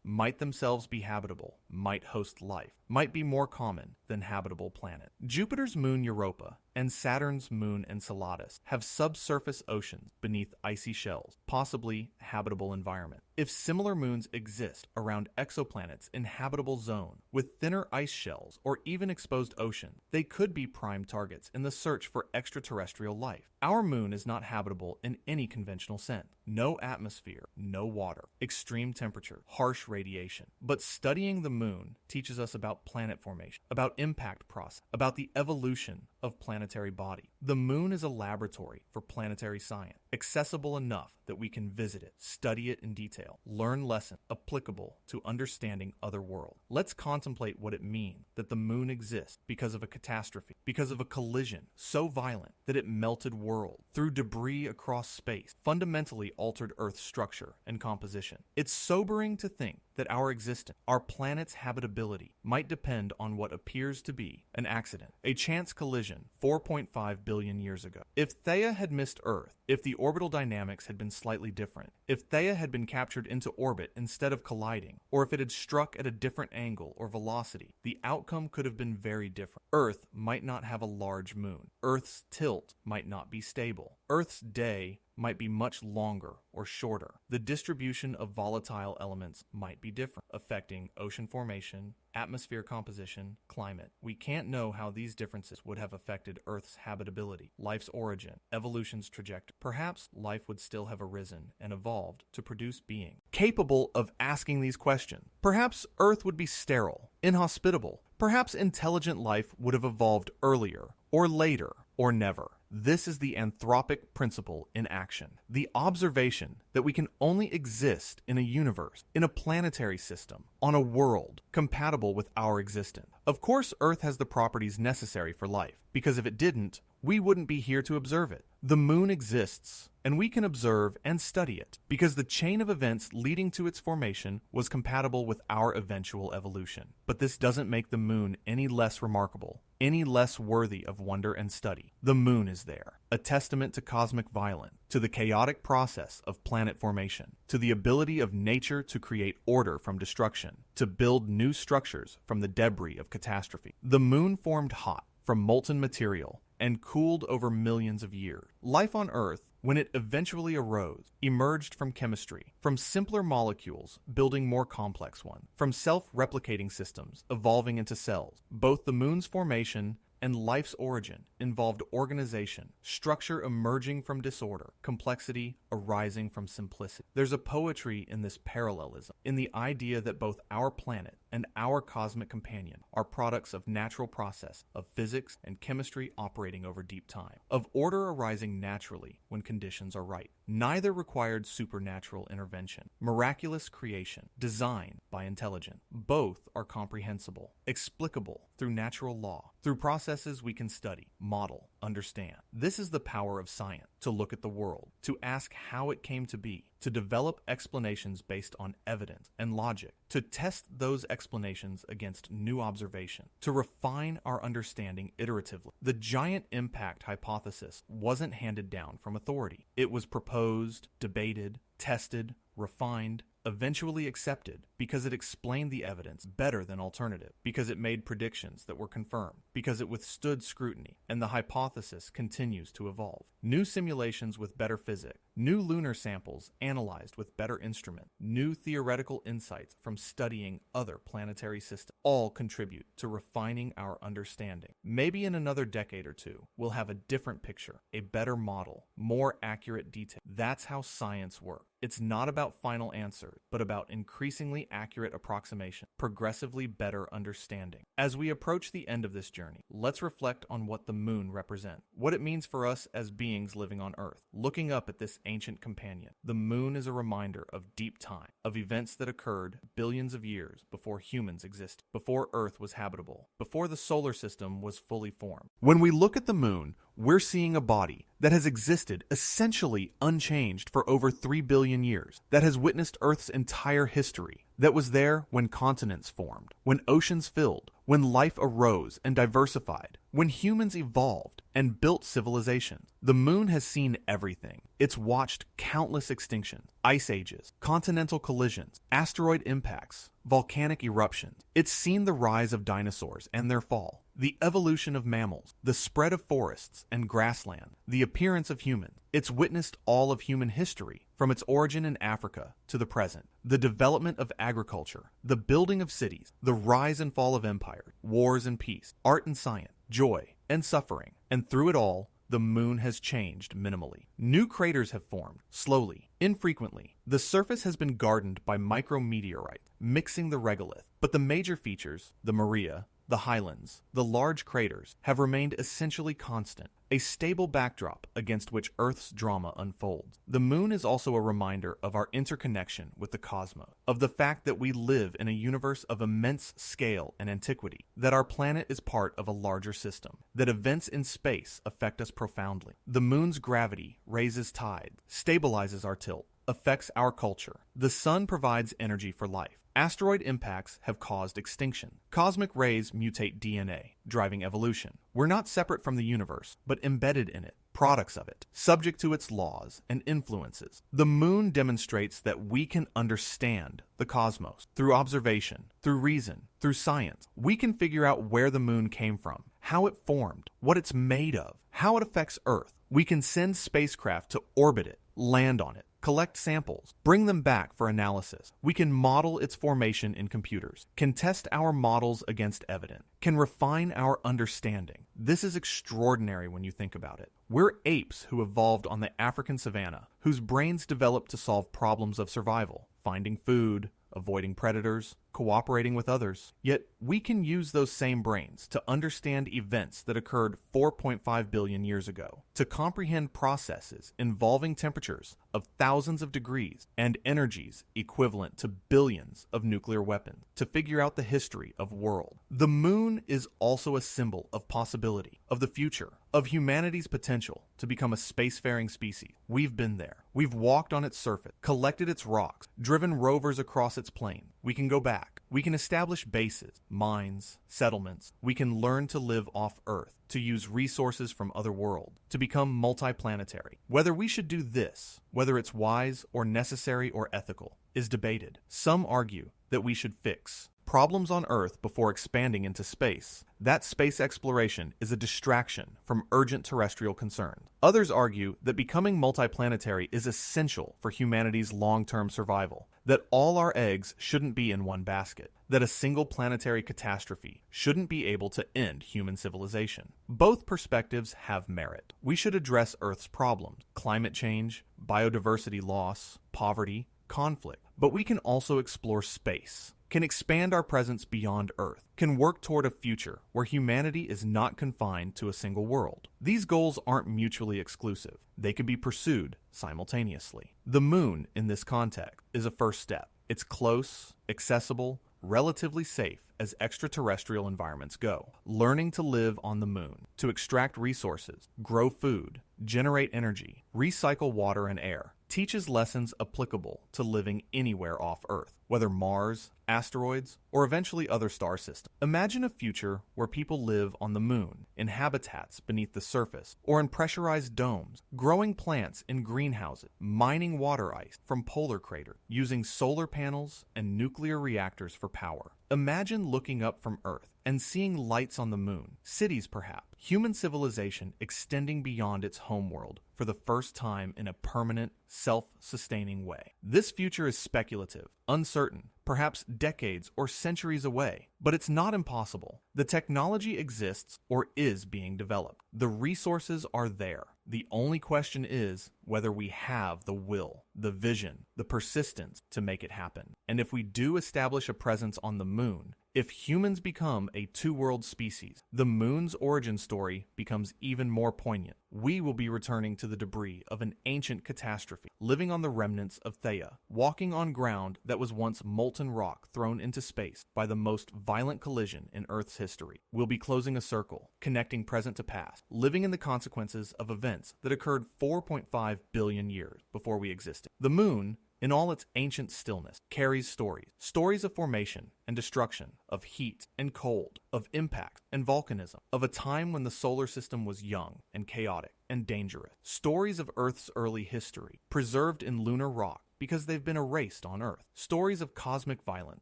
might themselves be habitable, might host life, might be more common than habitable planets. Jupiter's moon Europa and Saturn's moon Enceladus have subsurface oceans beneath icy shells, possibly habitable environment. If similar moons exist around exoplanets in habitable zone with thinner ice shells or even exposed oceans, they could be prime targets in the search for extraterrestrial life. Our moon is not habitable in any conventional sense. No atmosphere, no water, extreme temperature, harsh radiation. But studying the moon teaches us about planet formation, about impact process, about the evolution of planetary body. The moon is a laboratory for planetary science, accessible enough that we can visit it, study it in detail, learn lessons applicable to understanding other worlds. Let's contemplate what it means that the moon exists because of a catastrophe, because of a collision so violent that it melted worlds, threw debris across space, fundamentally altered Earth's structure and composition. It's sobering to think that our existence, our planet's habitability, might depend on what appears to be an accident, a chance collision 4.5 billion years ago. If Theia had missed Earth, if the orbital dynamics had been slightly different, if Theia had been captured into orbit instead of colliding, or if it had struck at a different angle or velocity, the outcome could have been very different. Earth might not have a large moon. Earth's tilt might not be stable. Earth's day might be much longer or shorter. The distribution of volatile elements might be different, affecting ocean formation, atmosphere composition, climate. We can't know how these differences would have affected Earth's habitability, life's origin, evolution's trajectory. Perhaps life would still have arisen and evolved to produce being capable of asking these questions. Perhaps Earth would be sterile, inhospitable. Perhaps intelligent life would have evolved earlier, or later, or never. This is the anthropic principle in action. The observation that we can only exist in a universe, in a planetary system, on a world compatible with our existence. Of course, Earth has the properties necessary for life, because if it didn't, we wouldn't be here to observe it. The moon exists, and we can observe and study it, because the chain of events leading to its formation was compatible with our eventual evolution. But this doesn't make the moon any less remarkable, any less worthy of wonder and study. The moon is there, a testament to cosmic violence, to the chaotic process of planet formation, to the ability of nature to create order from destruction, to build new structures from the debris of catastrophe. The moon formed hot from molten material and cooled over millions of years. Life on Earth, when it eventually arose, emerged from chemistry, from simpler molecules building more complex ones, from self-replicating systems evolving into cells. Both the moon's formation and life's origin involved organization, structure emerging from disorder, complexity arising from simplicity. There's a poetry in this parallelism, in the idea that both our planet and our cosmic companion are products of natural process, of physics and chemistry operating over deep time, of order arising naturally when conditions are right. Neither required supernatural intervention, miraculous creation, design by intelligence. Both are comprehensible, explicable through natural law, through processes we can study, model, understand. This is the power of science, to look at the world, to ask how it came to be, to develop explanations based on evidence and logic, to test those explanations against new observation, to refine our understanding iteratively. The giant impact hypothesis wasn't handed down from authority. It was proposed, debated, tested, refined, eventually accepted because it explained the evidence better than alternative, because it made predictions that were confirmed, because it withstood scrutiny, and the hypothesis continues to evolve. New simulations with better physics, new lunar samples analyzed with better instruments, new theoretical insights from studying other planetary systems all contribute to refining our understanding. Maybe in another decade or two, we'll have a different picture, a better model, more accurate detail. That's how science works. It's not about final answers, but about increasingly accurate approximation, progressively better understanding. As we approach the end of this journey, let's reflect on what the moon represents, what it means for us as beings living on Earth. Looking up at this ancient companion, the moon is a reminder of deep time, of events that occurred billions of years before humans existed, before Earth was habitable, before the solar system was fully formed. When we look at the moon, we're seeing a body that has existed essentially unchanged for over 3 billion years, that has witnessed Earth's entire history, that was there when continents formed, when oceans filled, when life arose and diversified, when humans evolved and built civilizations. The moon has seen everything. It's watched countless extinctions, ice ages, continental collisions, asteroid impacts, volcanic eruptions. It's seen the rise of dinosaurs and their fall, the evolution of mammals, the spread of forests and grassland, the appearance of humans. It's witnessed all of human history, from its origin in Africa to the present, the development of agriculture, the building of cities, the rise and fall of empires, wars and peace, art and science, joy and suffering, and through it all, the moon has changed minimally. New craters have formed, slowly, infrequently. The surface has been gardened by micrometeorites, mixing the regolith. But the major features, the Maria, the highlands, the large craters, have remained essentially constant, a stable backdrop against which Earth's drama unfolds. The moon is also a reminder of our interconnection with the cosmos, of the fact that we live in a universe of immense scale and antiquity, that our planet is part of a larger system, that events in space affect us profoundly. The moon's gravity raises tides, stabilizes our tilt, affects our culture. The sun provides energy for life. Asteroid impacts have caused extinction. Cosmic rays mutate DNA, driving evolution. We're not separate from the universe, but embedded in it, products of it, subject to its laws and influences. The moon demonstrates that we can understand the cosmos through observation, through reason, through science. We can figure out where the moon came from, how it formed, what it's made of, how it affects Earth. We can send spacecraft to orbit it, land on it, collect samples, bring them back for analysis. We can model its formation in computers, can test our models against evidence, can refine our understanding. This is extraordinary when you think about it. We're apes who evolved on the African savanna, whose brains developed to solve problems of survival, finding food, avoiding predators, cooperating with others. Yet we can use those same brains to understand events that occurred 4.5 billion years ago, to comprehend processes involving temperatures of thousands of degrees and energies equivalent to billions of nuclear weapons, to figure out the history of world. The moon is also a symbol of possibility, of the future, of humanity's potential to become a spacefaring species. We've been there. We've walked on its surface, collected its rocks, driven rovers across its plain. We can go back. We can establish bases, mines, settlements. We can learn to live off Earth, to use resources from other worlds, to become multiplanetary. Whether we should do this, whether it's wise or necessary or ethical, is debated. Some argue that we should fix problems on Earth before expanding into space. That space exploration is a distraction from urgent terrestrial concerns. Others argue that becoming multiplanetary is essential for humanity's long-term survival, that all our eggs shouldn't be in one basket, that a single planetary catastrophe shouldn't be able to end human civilization. Both perspectives have merit. We should address Earth's problems: climate change, biodiversity loss, poverty, conflict. But we can also explore space, can expand our presence beyond Earth, can work toward a future where humanity is not confined to a single world. These goals aren't mutually exclusive. They can be pursued simultaneously. The moon, in this context, is a first step. It's close, accessible, relatively safe as extraterrestrial environments go. Learning to live on the moon, to extract resources, grow food, generate energy, recycle water and air, teaches lessons applicable to living anywhere off Earth. whether Mars, asteroids, or eventually other star systems. Imagine a future where people live on the moon, in habitats beneath the surface, or in pressurized domes, growing plants in greenhouses, mining water ice from polar craters, using solar panels and nuclear reactors for power. Imagine looking up from Earth and seeing lights on the moon, cities perhaps, human civilization extending beyond its homeworld for the first time in a permanent, self-sustaining way. This future is speculative, uncertain, perhaps decades or centuries away, but it's not impossible. The technology exists or is being developed. The resources are there. The only question is whether we have the will, the vision, the persistence to make it happen. And if we do establish a presence on the moon, if humans become a two-world species, the moon's origin story becomes even more poignant. We will be returning to the debris of an ancient catastrophe, living on the remnants of Theia, walking on ground that was once molten rock thrown into space by the most violent collision in Earth's history. We'll be closing a circle, connecting present to past, living in the consequences of events that occurred 4.5 billion years before we existed. The moon, in all its ancient stillness, carries stories of formation and destruction, of heat and cold, of impact and volcanism, of a time when the solar system was young and chaotic and dangerous. Stories of Earth's early history, preserved in lunar rock because they've been erased on Earth. Stories of cosmic violence,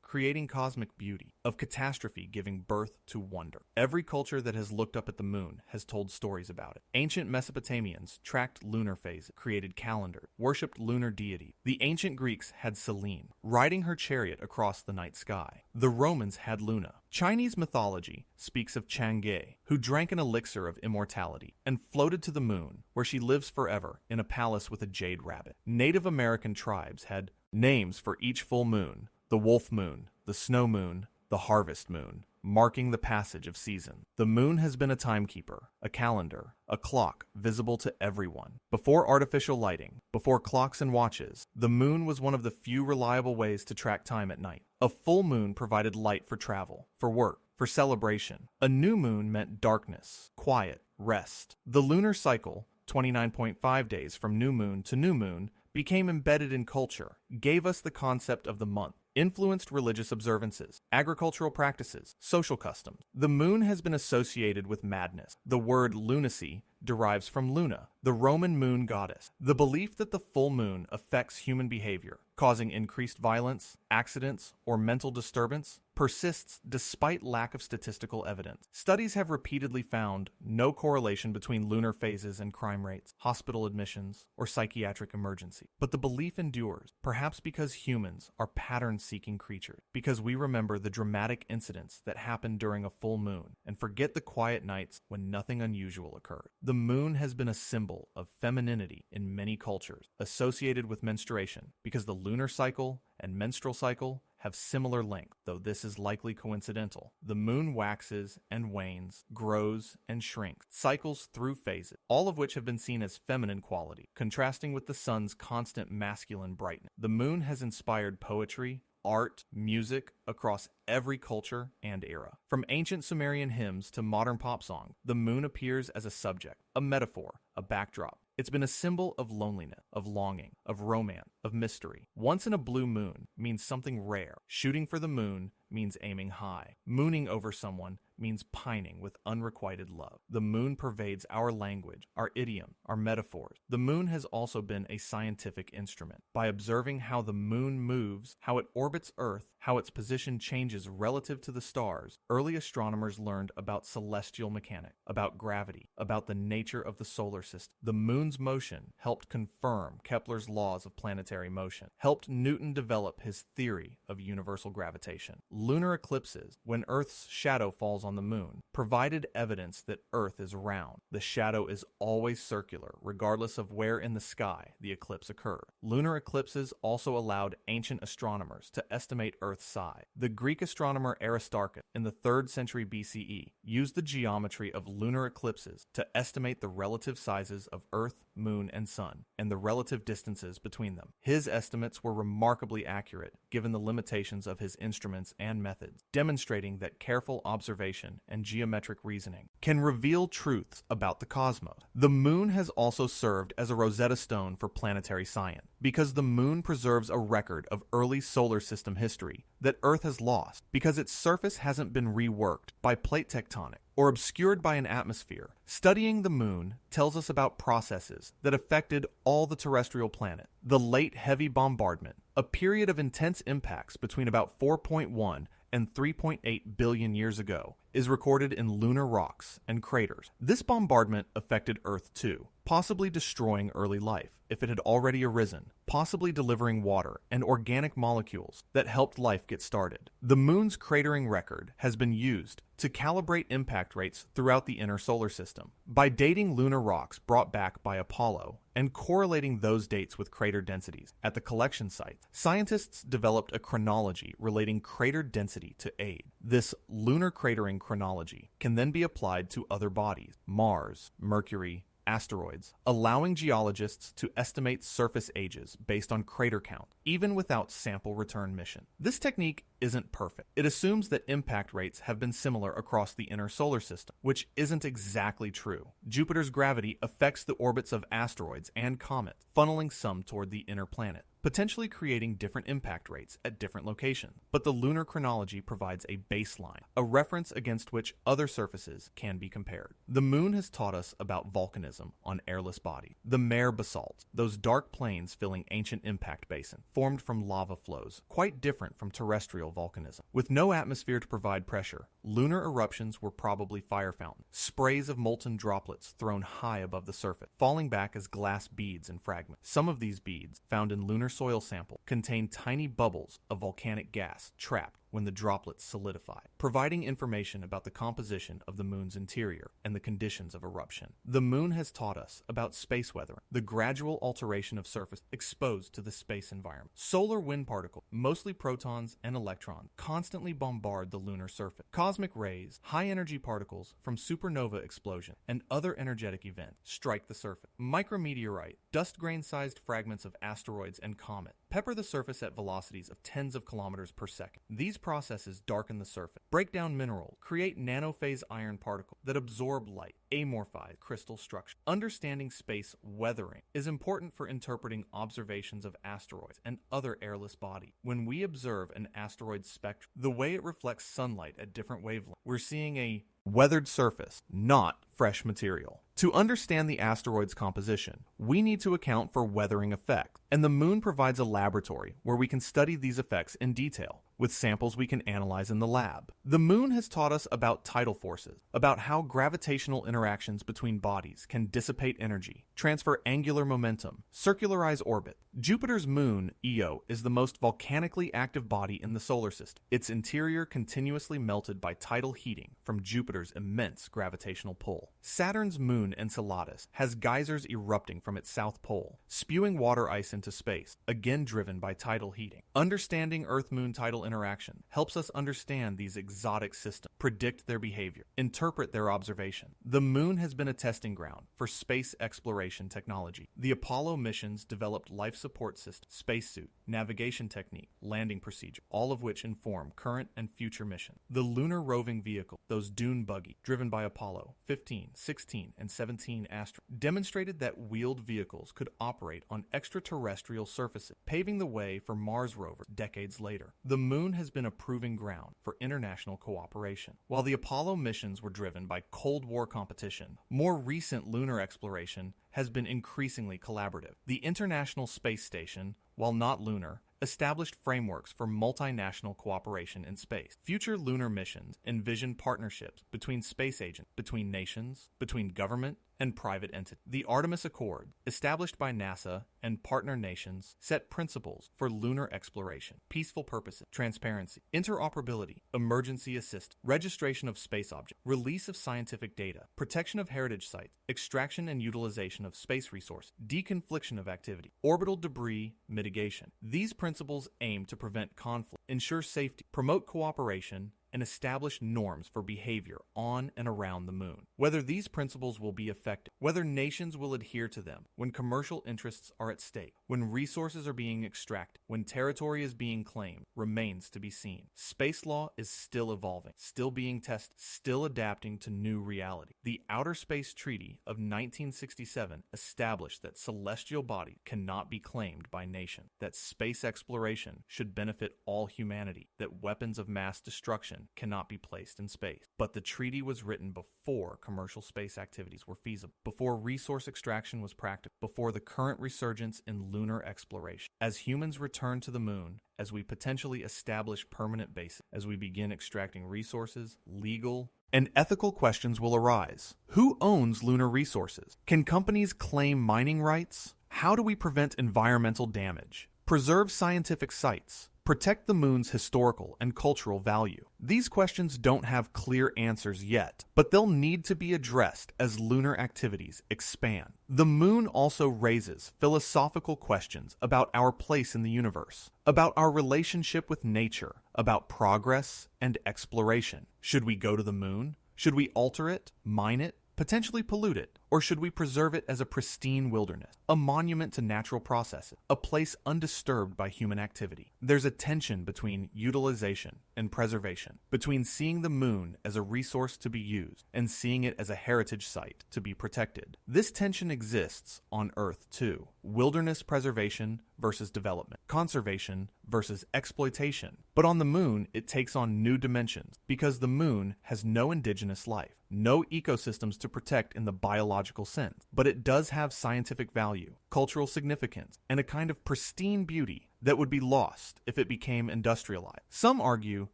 creating cosmic beauty, of catastrophe giving birth to wonder. Every culture that has looked up at the moon has told stories about it. Ancient Mesopotamians tracked lunar phases, created calendars, worshipped lunar deity. The ancient Greeks had Selene, riding her chariot across the night sky. The Romans had Luna. Chinese mythology speaks of Chang'e, who drank an elixir of immortality and floated to the moon, where she lives forever in a palace with a jade rabbit. Native American tribes had names for each full moon: the wolf moon, the snow moon, the harvest moon, marking the passage of season. The moon has been a timekeeper, a calendar, a clock visible to everyone. Before artificial lighting, before clocks and watches, the moon was one of the few reliable ways to track time at night. A full moon provided light for travel, for work, for celebration. A new moon meant darkness, quiet, rest. The lunar cycle, 29.5 days from new moon to new moon, became embedded in culture, gave us the concept of the month, influenced religious observances, agricultural practices, social customs. The moon has been associated with madness. The word lunacy derives from Luna, the Roman moon goddess. The belief that the full moon affects human behavior, causing increased violence, accidents, or mental disturbance, persists despite lack of statistical evidence. Studies have repeatedly found no correlation between lunar phases and crime rates, hospital admissions, or psychiatric emergency. But the belief endures, perhaps because humans are pattern-seeking creatures, because we remember the dramatic incidents that happened during a full moon and forget the quiet nights when nothing unusual occurred. The moon has been a symbol of femininity in many cultures, associated with menstruation, because the lunar cycle and menstrual cycle have similar length, though this is likely coincidental. The moon waxes and wanes, grows and shrinks, cycles through phases, all of which have been seen as feminine quality, contrasting with the sun's constant masculine brightness. The moon has inspired poetry, art, music across every culture and era. From ancient Sumerian hymns to modern pop songs, the moon appears as a subject, a metaphor, a backdrop. It's been a symbol of loneliness, of longing, of romance, of mystery. Once in a blue moon means something rare. Shooting for the moon means aiming high. Mooning over someone means pining with unrequited love. The moon pervades our language, our idiom, our metaphors. The moon has also been a scientific instrument. By observing how the moon moves, how it orbits Earth, how its position changes relative to the stars, early astronomers learned about celestial mechanics, about gravity, about the nature of the solar system. The moon's motion helped confirm Kepler's laws of planetary motion, helped Newton develop his theory of universal gravitation. Lunar eclipses, when Earth's shadow falls on the moon, provided evidence that Earth is round. The shadow is always circular, regardless of where in the sky the eclipse occurred. Lunar eclipses also allowed ancient astronomers to estimate Earth's size. The Greek astronomer Aristarchus, in the 3rd century BCE, used the geometry of lunar eclipses to estimate the relative sizes of Earth, moon, and sun, and the relative distances between them. His estimates were remarkably accurate, given the limitations of his instruments and methods, demonstrating that careful observation observation and geometric reasoning, can reveal truths about the cosmos. The moon has also served as a Rosetta Stone for planetary science, because the moon preserves a record of early solar system history that Earth has lost because its surface hasn't been reworked by plate tectonic or obscured by an atmosphere. Studying the moon tells us about processes that affected all the terrestrial planets. The late heavy bombardment, a period of intense impacts between about 4.1 and 3.8 billion years ago, is recorded in lunar rocks and craters. This bombardment affected Earth too, possibly destroying early life if it had already arisen, possibly delivering water and organic molecules that helped life get started. The moon's cratering record has been used to calibrate impact rates throughout the inner solar system. By dating lunar rocks brought back by Apollo and correlating those dates with crater densities at the collection sites, scientists developed a chronology relating crater density to age. This lunar cratering chronology can then be applied to other bodies, Mars, Mercury, asteroids, allowing geologists to estimate surface ages based on crater count, even without sample return mission. This technique isn't perfect. It assumes that impact rates have been similar across the inner solar system, which isn't exactly true. Jupiter's gravity affects the orbits of asteroids and comets, funneling some toward the inner planet, potentially creating different impact rates at different locations. But the lunar chronology provides a baseline, a reference against which other surfaces can be compared. The moon has taught us about volcanism on airless bodies. The mare basalts, those dark plains filling ancient impact basins, formed from lava flows, quite different from terrestrial volcanism. With no atmosphere to provide pressure, lunar eruptions were probably fire fountains, sprays of molten droplets thrown high above the surface, falling back as glass beads and fragments. Some of these beads, found in lunar soil sample, contain tiny bubbles of volcanic gas trapped when the droplets solidify, providing information about the composition of the moon's interior and the conditions of eruption. The moon has taught us about space weathering, the gradual alteration of surface exposed to the space environment. Solar wind particles, mostly protons and electrons, constantly bombard the lunar surface. Cosmic rays, high-energy particles from supernova explosion and other energetic events strike the surface. Micrometeorite, dust grain-sized fragments of asteroids and comets, pepper the surface at velocities of tens of kilometers per second. These processes darken the surface, break down minerals, create nanophase iron particles that absorb light, amorphize crystal structure. Understanding space weathering is important for interpreting observations of asteroids and other airless bodies. When we observe an asteroid spectrum, the way it reflects sunlight at different wavelengths, we're seeing a weathered surface, not fresh material. To understand the asteroid's composition, we need to account for weathering effects, and the moon provides a laboratory where we can study these effects in detail, with samples we can analyze in the lab. The moon has taught us about tidal forces, about how gravitational interactions between bodies can dissipate energy, transfer angular momentum, circularize orbit. Jupiter's moon, Io, is the most volcanically active body in the solar system. Its interior continuously melted by tidal heating from Jupiter's immense gravitational pull. Saturn's moon, Enceladus, has geysers erupting from its south pole, spewing water ice into space, again driven by tidal heating. Understanding Earth-Moon tidal interaction helps us understand these exotic systems, predict their behavior, interpret their observation. The moon has been a testing ground for space exploration technology. The Apollo missions developed life support systems, spacesuit, navigation technique, landing procedure, all of which inform current and future missions. The lunar roving vehicle, those dune buggy, driven by Apollo 15, 16, and 17 astronauts, demonstrated that wheeled vehicles could operate on extraterrestrial surfaces, paving the way for Mars rovers decades later. The moon has been a proving ground for international cooperation. While the Apollo missions were driven by Cold War competition, more recent lunar exploration has been increasingly collaborative. The International Space Station, while not lunar, established frameworks for multinational cooperation in space. Future lunar missions envision partnerships between space agents, between nations, between government and private entities. The Artemis Accord, established by NASA and partner nations, set principles for lunar exploration, peaceful purposes, transparency, interoperability, emergency assist, registration of space objects, release of scientific data, protection of heritage sites, extraction and utilization of space resources, deconfliction of activity, orbital debris mitigation. These principles aim to prevent conflict, ensure safety, promote cooperation, and establish norms for behavior on and around the moon. Whether these principles will be effective, whether nations will adhere to them when commercial interests are at stake, when resources are being extracted, when territory is being claimed, remains to be seen. Space law is still evolving, still being tested, still adapting to new reality. The Outer Space Treaty of 1967 established that celestial bodies cannot be claimed by nation, that space exploration should benefit all humanity, that weapons of mass destruction cannot be placed in space. But the treaty was written before commercial space activities were feasible, before resource extraction was practical, before the current resurgence in lunar exploration. As humans return to the moon, as we potentially establish permanent bases, as we begin extracting resources, legal and ethical questions will arise. Who owns lunar resources? Can companies claim mining rights? How do we prevent environmental damage? Preserve scientific sites? Protect the moon's historical and cultural value? These questions don't have clear answers yet, but they'll need to be addressed as lunar activities expand. The moon also raises philosophical questions about our place in the universe, about our relationship with nature, about progress and exploration. Should we go to the moon? Should we alter it, mine it, potentially pollute it? Or should we preserve it as a pristine wilderness, a monument to natural processes, a place undisturbed by human activity? There's a tension between utilization and preservation, between seeing the moon as a resource to be used and seeing it as a heritage site to be protected. This tension exists on Earth too. Wilderness preservation versus development, conservation versus exploitation. But on the moon, it takes on new dimensions because the moon has no indigenous life, no ecosystems to protect in the biological sense, but it does have scientific value, cultural significance, and a kind of pristine beauty that would be lost if it became industrialized. Some argue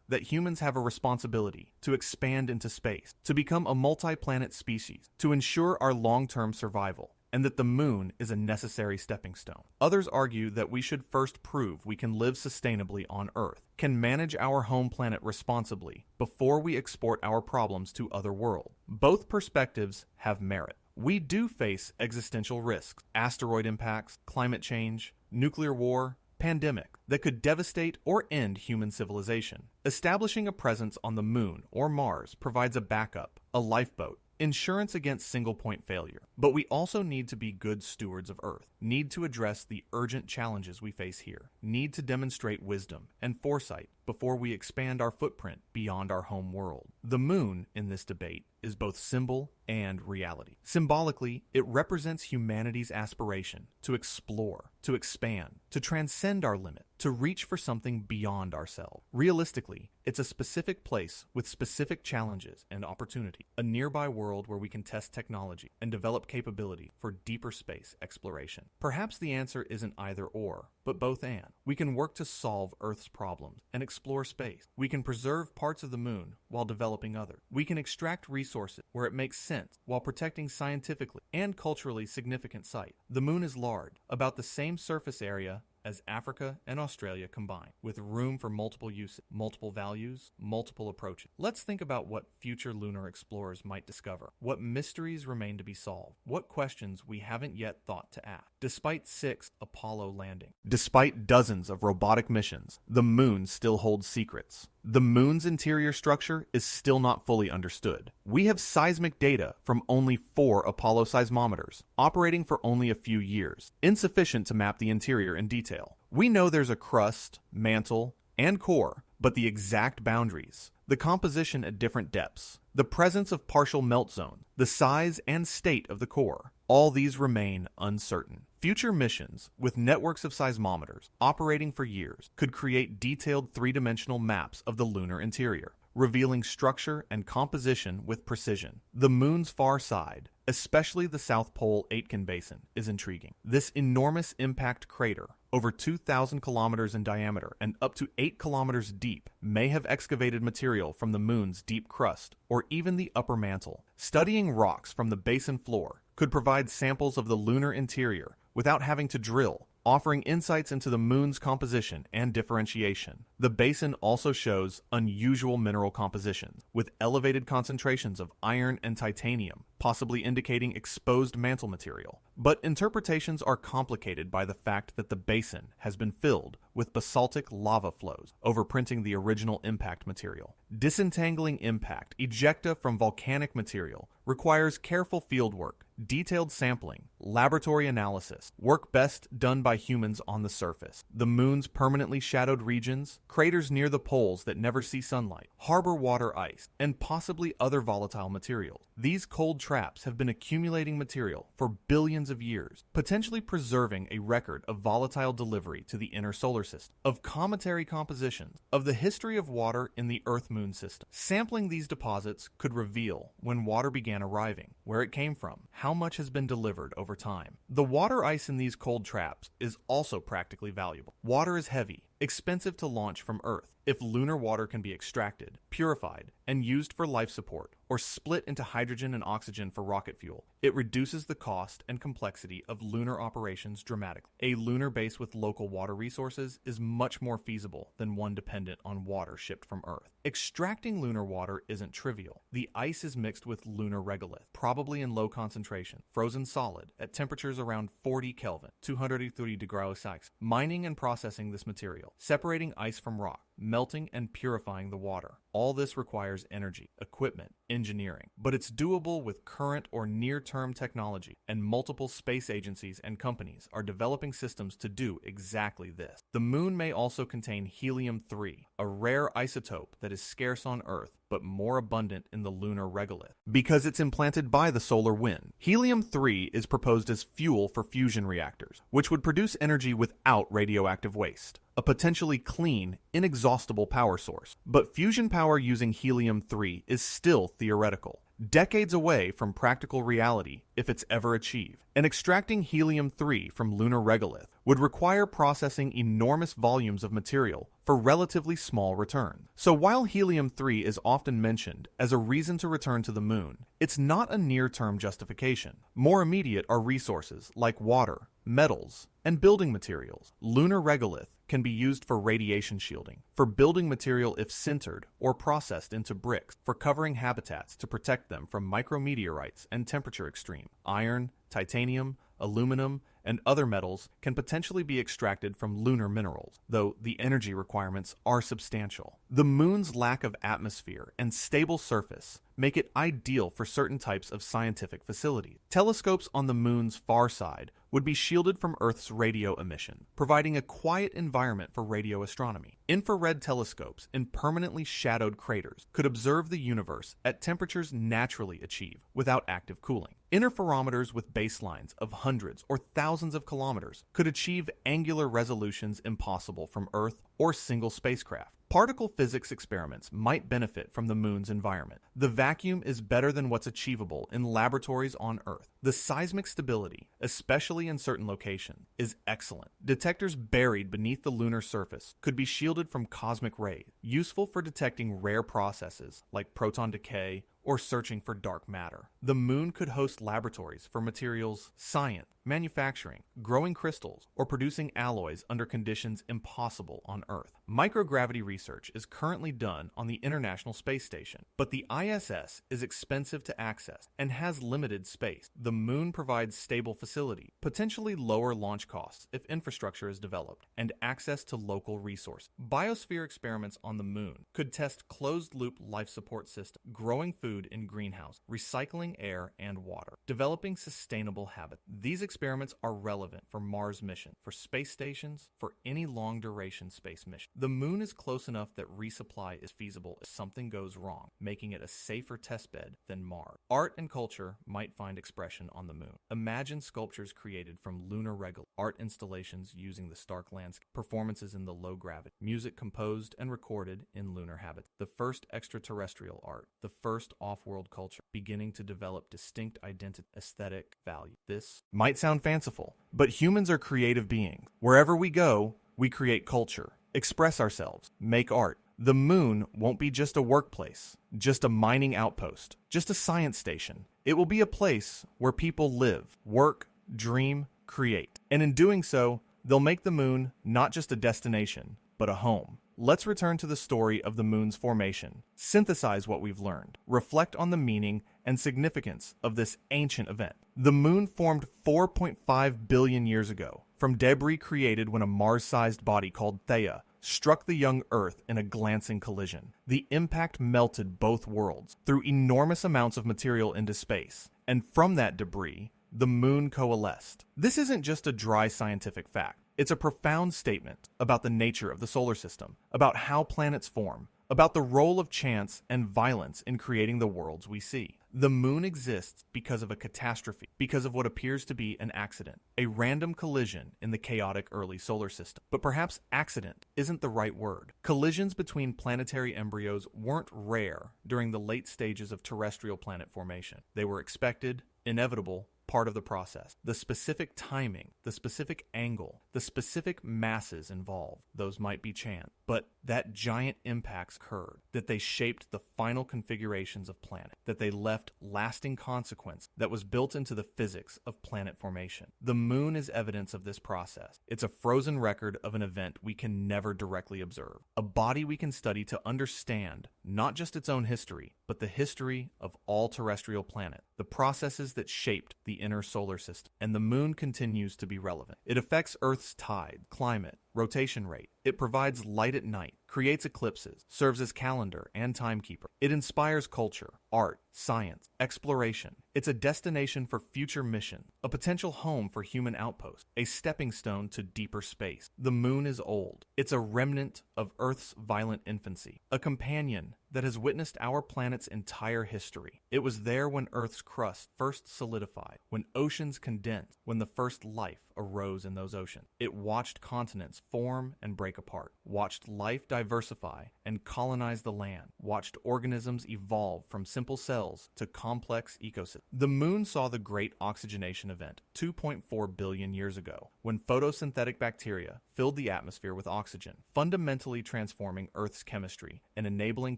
that humans have a responsibility to expand into space, to become a multi-planet species, to ensure our long-term survival, and that the moon is a necessary stepping stone. Others argue that we should first prove we can live sustainably on Earth, can manage our home planet responsibly before we export our problems to other worlds. Both perspectives have merit. We do face existential risks, asteroid impacts, climate change, nuclear war, pandemic that could devastate or end human civilization. Establishing a presence on the moon or Mars provides a backup, a lifeboat, insurance against single-point failure. But we also need to be good stewards of Earth, need to address the urgent challenges we face here, need to demonstrate wisdom and foresight before we expand our footprint beyond our home world. The moon, in this debate, is both symbol and reality. Symbolically, it represents humanity's aspiration to explore, to expand, to transcend our limit, to reach for something beyond ourselves. Realistically, it's a specific place with specific challenges and opportunity, a nearby world where we can test technology and develop capability for deeper space exploration. Perhaps the answer isn't either or, but both and. We can work to solve Earth's problems and explore space. We can preserve parts of the moon while developing others. We can extract resources where it makes sense while protecting scientifically and culturally significant sites. The moon is large, about the same surface area as Africa and Australia combined, with room for multiple uses, multiple values, multiple approaches. Let's think about what future lunar explorers might discover, what mysteries remain to be solved, what questions we haven't yet thought to ask. Despite 6 Apollo landings, despite dozens of robotic missions, the moon still holds secrets. The moon's interior structure is still not fully understood. We have seismic data from only 4 Apollo seismometers, operating for only a few years, insufficient to map the interior in detail. We know there's a crust, mantle, and core, but the exact boundaries, the composition at different depths, the presence of partial melt zones, the size and state of the core, all these remain uncertain. Future missions, with networks of seismometers operating for years, could create detailed 3-dimensional maps of the lunar interior, revealing structure and composition with precision. The moon's far side, especially the South Pole Aitken Basin, is intriguing. This enormous impact crater, over 2,000 kilometers in diameter and up to 8 kilometers deep, may have excavated material from the moon's deep crust or even the upper mantle. Studying rocks from the basin floor could provide samples of the lunar interior without having to drill, offering insights into the moon's composition and differentiation. The basin also shows unusual mineral compositions, with elevated concentrations of iron and titanium, possibly indicating exposed mantle material. But interpretations are complicated by the fact that the basin has been filled with basaltic lava flows, overprinting the original impact material. Disentangling impact ejecta from volcanic material requires careful fieldwork, detailed sampling, laboratory analysis, work best done by humans on the surface. The moon's permanently shadowed regions, craters near the poles that never see sunlight, harbor water ice, and possibly other volatile materials. These cold traps have been accumulating material for billions of years, potentially preserving a record of volatile delivery to the inner solar system, of cometary compositions, of the history of water in the Earth-Moon system. Sampling these deposits could reveal when water began arriving, where it came from, how much has been delivered over time. The water ice in these cold traps is also practically valuable. Water is heavy, expensive to launch from Earth. If lunar water can be extracted, purified, and used for life support, or split into hydrogen and oxygen for rocket fuel, it reduces the cost and complexity of lunar operations dramatically. A lunar base with local water resources is much more feasible than one dependent on water shipped from Earth. Extracting lunar water isn't trivial. The ice is mixed with lunar regolith, probably in low concentration, frozen solid at temperatures around 40 Kelvin, 230 degrees Celsius. Mining and processing this material, separating ice from rock, melting and purifying the water. All this requires energy, equipment, engineering, but it's doable with current or near-term technology, and multiple space agencies and companies are developing systems to do exactly this. The moon may also contain helium-3, a rare isotope that is scarce on Earth, but more abundant in the lunar regolith, because it's implanted by the solar wind. Helium-3 is proposed as fuel for fusion reactors, which would produce energy without radioactive waste, a potentially clean, inexhaustible power source. But fusion power using helium-3 is still theoretical, decades away from practical reality if it's ever achieved. And extracting helium-3 from lunar regolith would require processing enormous volumes of material for relatively small return. So while helium-3 is often mentioned as a reason to return to the moon, it's not a near-term justification. More immediate are resources like water, metals, and building materials. Lunar regolith can be used for radiation shielding, for building material if sintered or processed into bricks, for covering habitats to protect them from micrometeorites and temperature extreme. Iron, titanium, aluminum, and other metals can potentially be extracted from lunar minerals, though the energy requirements are substantial. The moon's lack of atmosphere and stable surface make it ideal for certain types of scientific facilities. Telescopes on the moon's far side would be shielded from Earth's radio emission, providing a quiet environment for radio astronomy. Infrared telescopes in permanently shadowed craters could observe the universe at temperatures naturally achieved without active cooling. Interferometers with baselines of hundreds or thousands of kilometers could achieve angular resolutions impossible from Earth or single spacecraft. Particle physics experiments might benefit from the moon's environment. The vacuum is better than what's achievable in laboratories on Earth. The seismic stability, especially in certain locations, is excellent. Detectors buried beneath the lunar surface could be shielded from cosmic rays, useful for detecting rare processes like proton decay or searching for dark matter. The moon could host laboratories for materials science, manufacturing, growing crystals, or producing alloys under conditions impossible on Earth. Microgravity research is currently done on the International Space Station, but the ISS is expensive to access and has limited space. The moon provides stable facility, potentially lower launch costs if infrastructure is developed, and access to local resources. Biosphere experiments on the moon could test closed-loop life support systems, growing food in greenhouse, recycling air and water, developing sustainable habits. These experiments are relevant for Mars mission, for space stations, for any long-duration space mission. The moon is close enough that resupply is feasible if something goes wrong, making it a safer testbed than Mars. Art and culture might find expression on the moon. Imagine sculptures created from lunar regolith, art installations using the stark landscape, performances in the low gravity, music composed and recorded in lunar habitats, the first extraterrestrial art, the first off-world culture, beginning to develop distinct identity, aesthetic value. This might sound fanciful, but humans are creative beings. Wherever we go, we create culture, express ourselves, make art. The moon won't be just a workplace, just a mining outpost, just a science station. It will be a place where people live, work, dream, create. And in doing so, They'll make the moon not just a destination, but a home. Let's return to the story of the moon's formation, synthesize what we've learned, reflect on the meaning and significance of this ancient event. The moon formed 4.5 billion years ago from debris created when a Mars-sized body called Theia struck the young Earth in a glancing collision. The impact melted both worlds, threw enormous amounts of material into space, and from that debris, the moon coalesced. This isn't just a dry scientific fact. It's a profound statement about the nature of the solar system, about how planets form, about the role of chance and violence in creating the worlds we see. The moon exists because of a catastrophe, because of what appears to be an accident, a random collision in the chaotic early solar system. But perhaps accident isn't the right word. Collisions between planetary embryos weren't rare during the late stages of terrestrial planet formation. They were expected, inevitable, part of the process. The specific timing, the specific angle, the specific masses involved, those might be chance. But that giant impacts occurred, that they shaped the final configurations of planet, that they left lasting consequence that was built into the physics of planet formation. The moon is evidence of this process. It's a frozen record of an event we can never directly observe, a body we can study to understand not just its own history, but the history of all terrestrial planets, the processes that shaped the inner solar system. And the moon continues to be relevant. It affects Earth's tide, climate, rotation rate. It provides light at night, creates eclipses, serves as calendar and timekeeper. It inspires culture, art, science, exploration. It's a destination for future missions, a potential home for human outposts, a stepping stone to deeper space. The moon is old. It's a remnant of Earth's violent infancy, a companion that has witnessed our planet's entire history. It was there when Earth's crust first solidified, when oceans condensed, when the first life arose in those oceans. It watched continents form and break apart, watched life diversify and colonize the land, watched organisms evolve from simple cells to complex ecosystems. The moon saw the great oxygenation event 2.4 billion years ago, when photosynthetic bacteria filled the atmosphere with oxygen, fundamentally transforming Earth's chemistry and enabling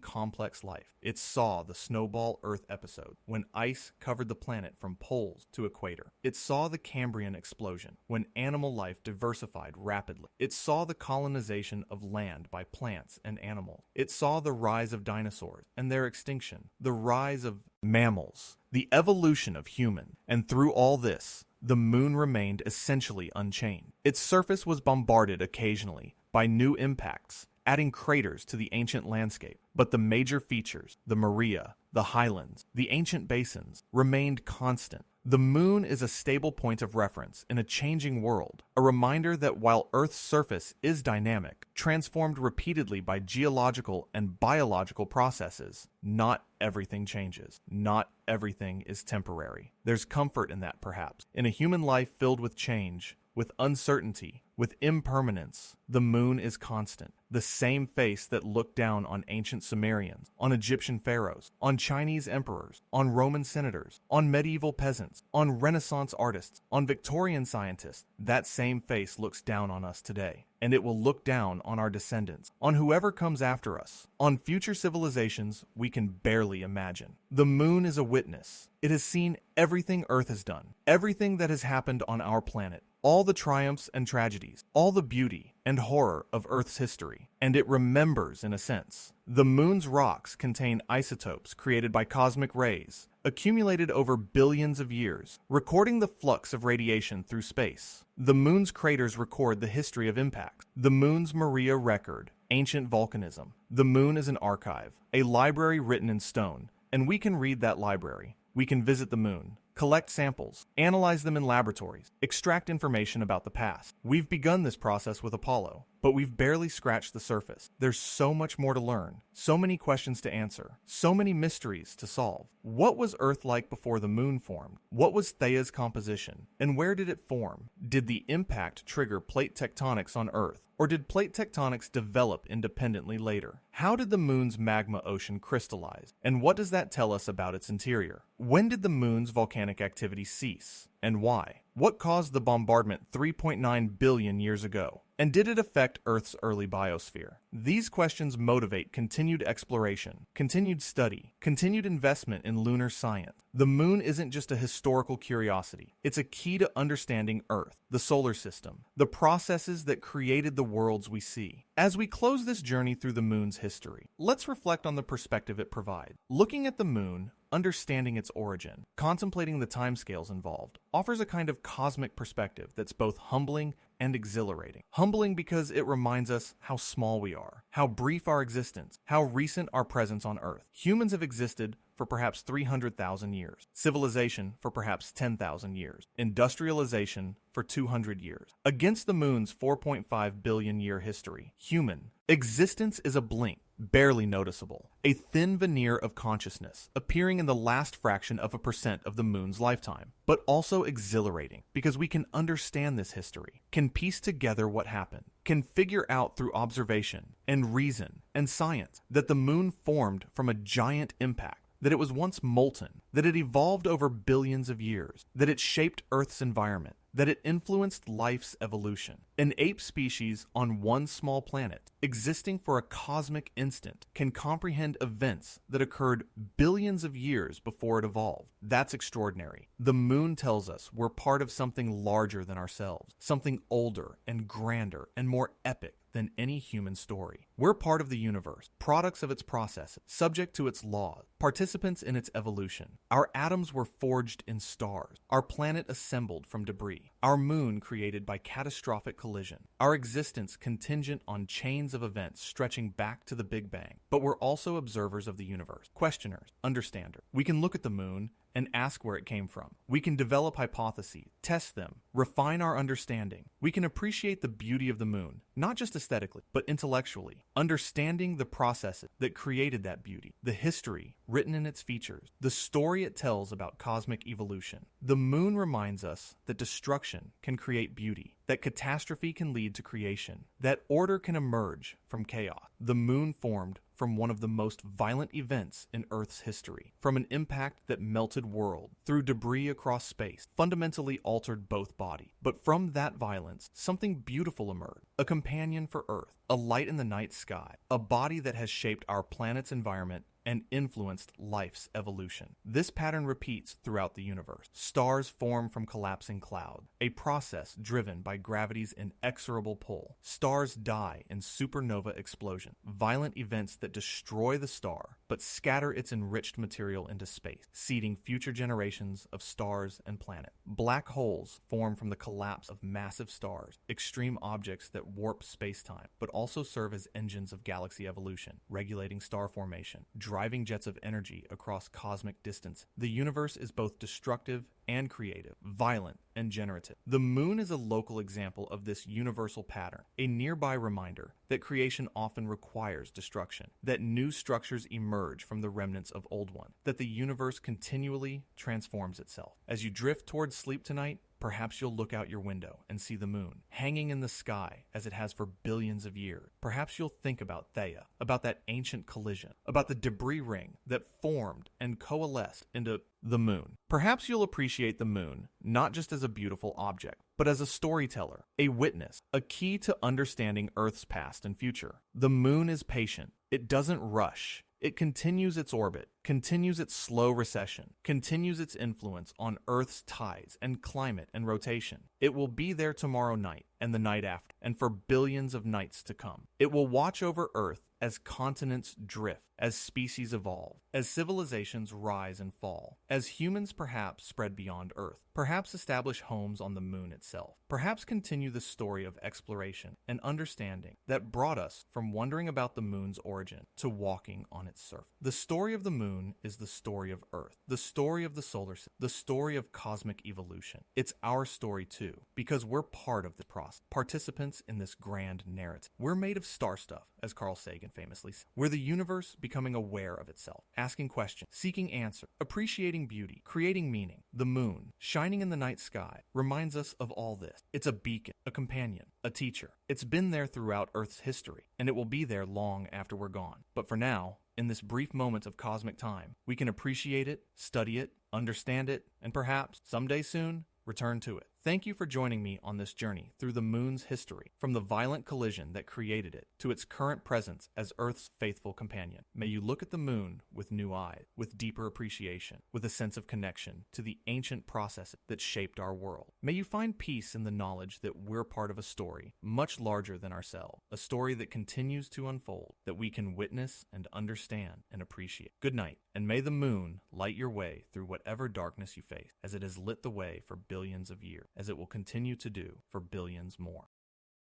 complex life. It saw the snowball Earth episode, when ice covered the planet from poles to equator. It saw the Cambrian explosion, when animal life diversified rapidly. It saw the colonization of land by plants and animals. It saw the rise of dinosaurs and their extinction, the rise of mammals, the evolution of humans. And through all this, the moon remained essentially unchanged. Its surface was bombarded occasionally by new impacts, adding craters to the ancient landscape. But the major features, the Maria, the highlands, the ancient basins, remained constant. The moon is a stable point of reference in a changing world, a reminder that while Earth's surface is dynamic, transformed repeatedly by geological and biological processes, not everything changes. Not everything is temporary. There's comfort in that, perhaps. In a human life filled with change, with uncertainty, with impermanence, the moon is constant. The same face that looked down on ancient Sumerians, on Egyptian pharaohs, on Chinese emperors, on Roman senators, on medieval peasants, on Renaissance artists, on Victorian scientists, that same face looks down on us today. And it will look down on our descendants, on whoever comes after us, on future civilizations we can barely imagine. The moon is a witness. It has seen everything Earth has done, everything that has happened on our planet, all the triumphs and tragedies, all the beauty and horror of Earth's history, and it remembers in a sense. The moon's rocks contain isotopes created by cosmic rays, accumulated over billions of years, recording the flux of radiation through space. The moon's craters record the history of impacts. The moon's Maria record, ancient volcanism. The moon is an archive, a library written in stone, and we can read that library. We can visit the moon, collect samples, analyze them in laboratories, extract information about the past. We've begun this process with Apollo, but we've barely scratched the surface. There's so much more to learn, so many questions to answer, so many mysteries to solve. What was Earth like before the moon formed? What was Theia's composition? And where did it form? Did the impact trigger plate tectonics on Earth? Or did plate tectonics develop independently later? How did the moon's magma ocean crystallize? And what does that tell us about its interior? When did the moon's volcanic activity cease? And why? What caused the bombardment 3.9 billion years ago? And did it affect Earth's early biosphere? These questions motivate continued exploration, continued study, continued investment in lunar science. The moon isn't just a historical curiosity. It's a key to understanding Earth, the solar system, the processes that created the worlds we see. As we close this journey through the moon's history, let's reflect on the perspective it provides. Looking at the moon, understanding its origin, contemplating the timescales involved, offers a kind of cosmic perspective that's both humbling and exhilarating. Humbling because it reminds us how small we are, how brief our existence, how recent our presence on Earth. Humans have existed for perhaps 300,000 years, civilization for perhaps 10,000 years, industrialization for 200 years. Against the moon's 4.5 billion year history, human existence is a blink, barely noticeable, a thin veneer of consciousness appearing in the last fraction of a percent of the moon's lifetime, but also exhilarating because we can understand this history, can piece together what happened, can figure out through observation and reason and science that the moon formed from a giant impact, that it was once molten, that it evolved over billions of years, that it shaped Earth's environment, that it influenced life's evolution. An ape species on one small planet, existing for a cosmic instant, can comprehend events that occurred billions of years before it evolved. That's extraordinary. The moon tells us we're part of something larger than ourselves, something older and grander and more epic than any human story. We're part of the universe, products of its processes, subject to its laws, participants in its evolution. Our atoms were forged in stars, our planet assembled from debris, our moon created by catastrophic collision, our existence contingent on chains of events stretching back to the Big Bang. But we're also observers of the universe, questioners, understanders. We can look at the moon and ask where it came from. We can develop hypotheses, test them, refine our understanding. We can appreciate the beauty of the moon, not just aesthetically, but intellectually, understanding the processes that created that beauty, the history written in its features, the story it tells about cosmic evolution. The moon reminds us that destruction can create beauty, that catastrophe can lead to creation, that order can emerge from chaos. The moon formed from one of the most violent events in Earth's history, from an impact that melted worlds through debris across space, fundamentally altered both bodies. But from that violence, something beautiful emerged, a companion for Earth, a light in the night sky, a body that has shaped our planet's environment and influenced life's evolution. This pattern repeats throughout the universe. Stars form from collapsing clouds, a process driven by gravity's inexorable pull. Stars die in supernova explosions, violent events that destroy the star but scatter its enriched material into space, seeding future generations of stars and planets. Black holes form from the collapse of massive stars, extreme objects that warp space-time, but also serve as engines of galaxy evolution, regulating star formation, driving jets of energy across cosmic distance. The universe is both destructive and creative, violent and generative. The moon is a local example of this universal pattern, a nearby reminder that creation often requires destruction, that new structures emerge from the remnants of old ones, that the universe continually transforms itself. As you drift towards sleep tonight, perhaps you'll look out your window and see the moon, hanging in the sky as it has for billions of years. Perhaps you'll think about Theia, about that ancient collision, about the debris ring that formed and coalesced into the moon. Perhaps you'll appreciate the moon not just as a beautiful object, but as a storyteller, a witness, a key to understanding Earth's past and future. The moon is patient. It doesn't rush. It continues its orbit, continues its slow recession, continues its influence on Earth's tides and climate and rotation. It will be there tomorrow night and the night after, and for billions of nights to come. It will watch over Earth as continents drift, as species evolve, as civilizations rise and fall, as humans perhaps spread beyond Earth, perhaps establish homes on the moon itself, perhaps continue the story of exploration and understanding that brought us from wondering about the moon's origin to walking on its surface. The story of the moon is the story of Earth, the story of the solar system, the story of cosmic evolution. It's our story too, because we're part of the process, participants in this grand narrative. We're made of star stuff, as Carl Sagan famously said. We're the universe becoming aware of itself, asking questions, seeking answers, appreciating beauty, creating meaning. The moon, shining in the night sky, reminds us of all this. It's a beacon, a companion, a teacher. It's been there throughout Earth's history, and it will be there long after we're gone. But for now, in this brief moment of cosmic time, we can appreciate it, study it, understand it, and perhaps, someday soon, return to it. Thank you for joining me on this journey through the moon's history, from the violent collision that created it to its current presence as Earth's faithful companion. May you look at the moon with new eyes, with deeper appreciation, with a sense of connection to the ancient processes that shaped our world. May you find peace in the knowledge that we're part of a story much larger than ourselves, a story that continues to unfold, that we can witness and understand and appreciate. Good night, and may the moon light your way through whatever darkness you face, as it has lit the way for billions of years, as it will continue to do for billions more.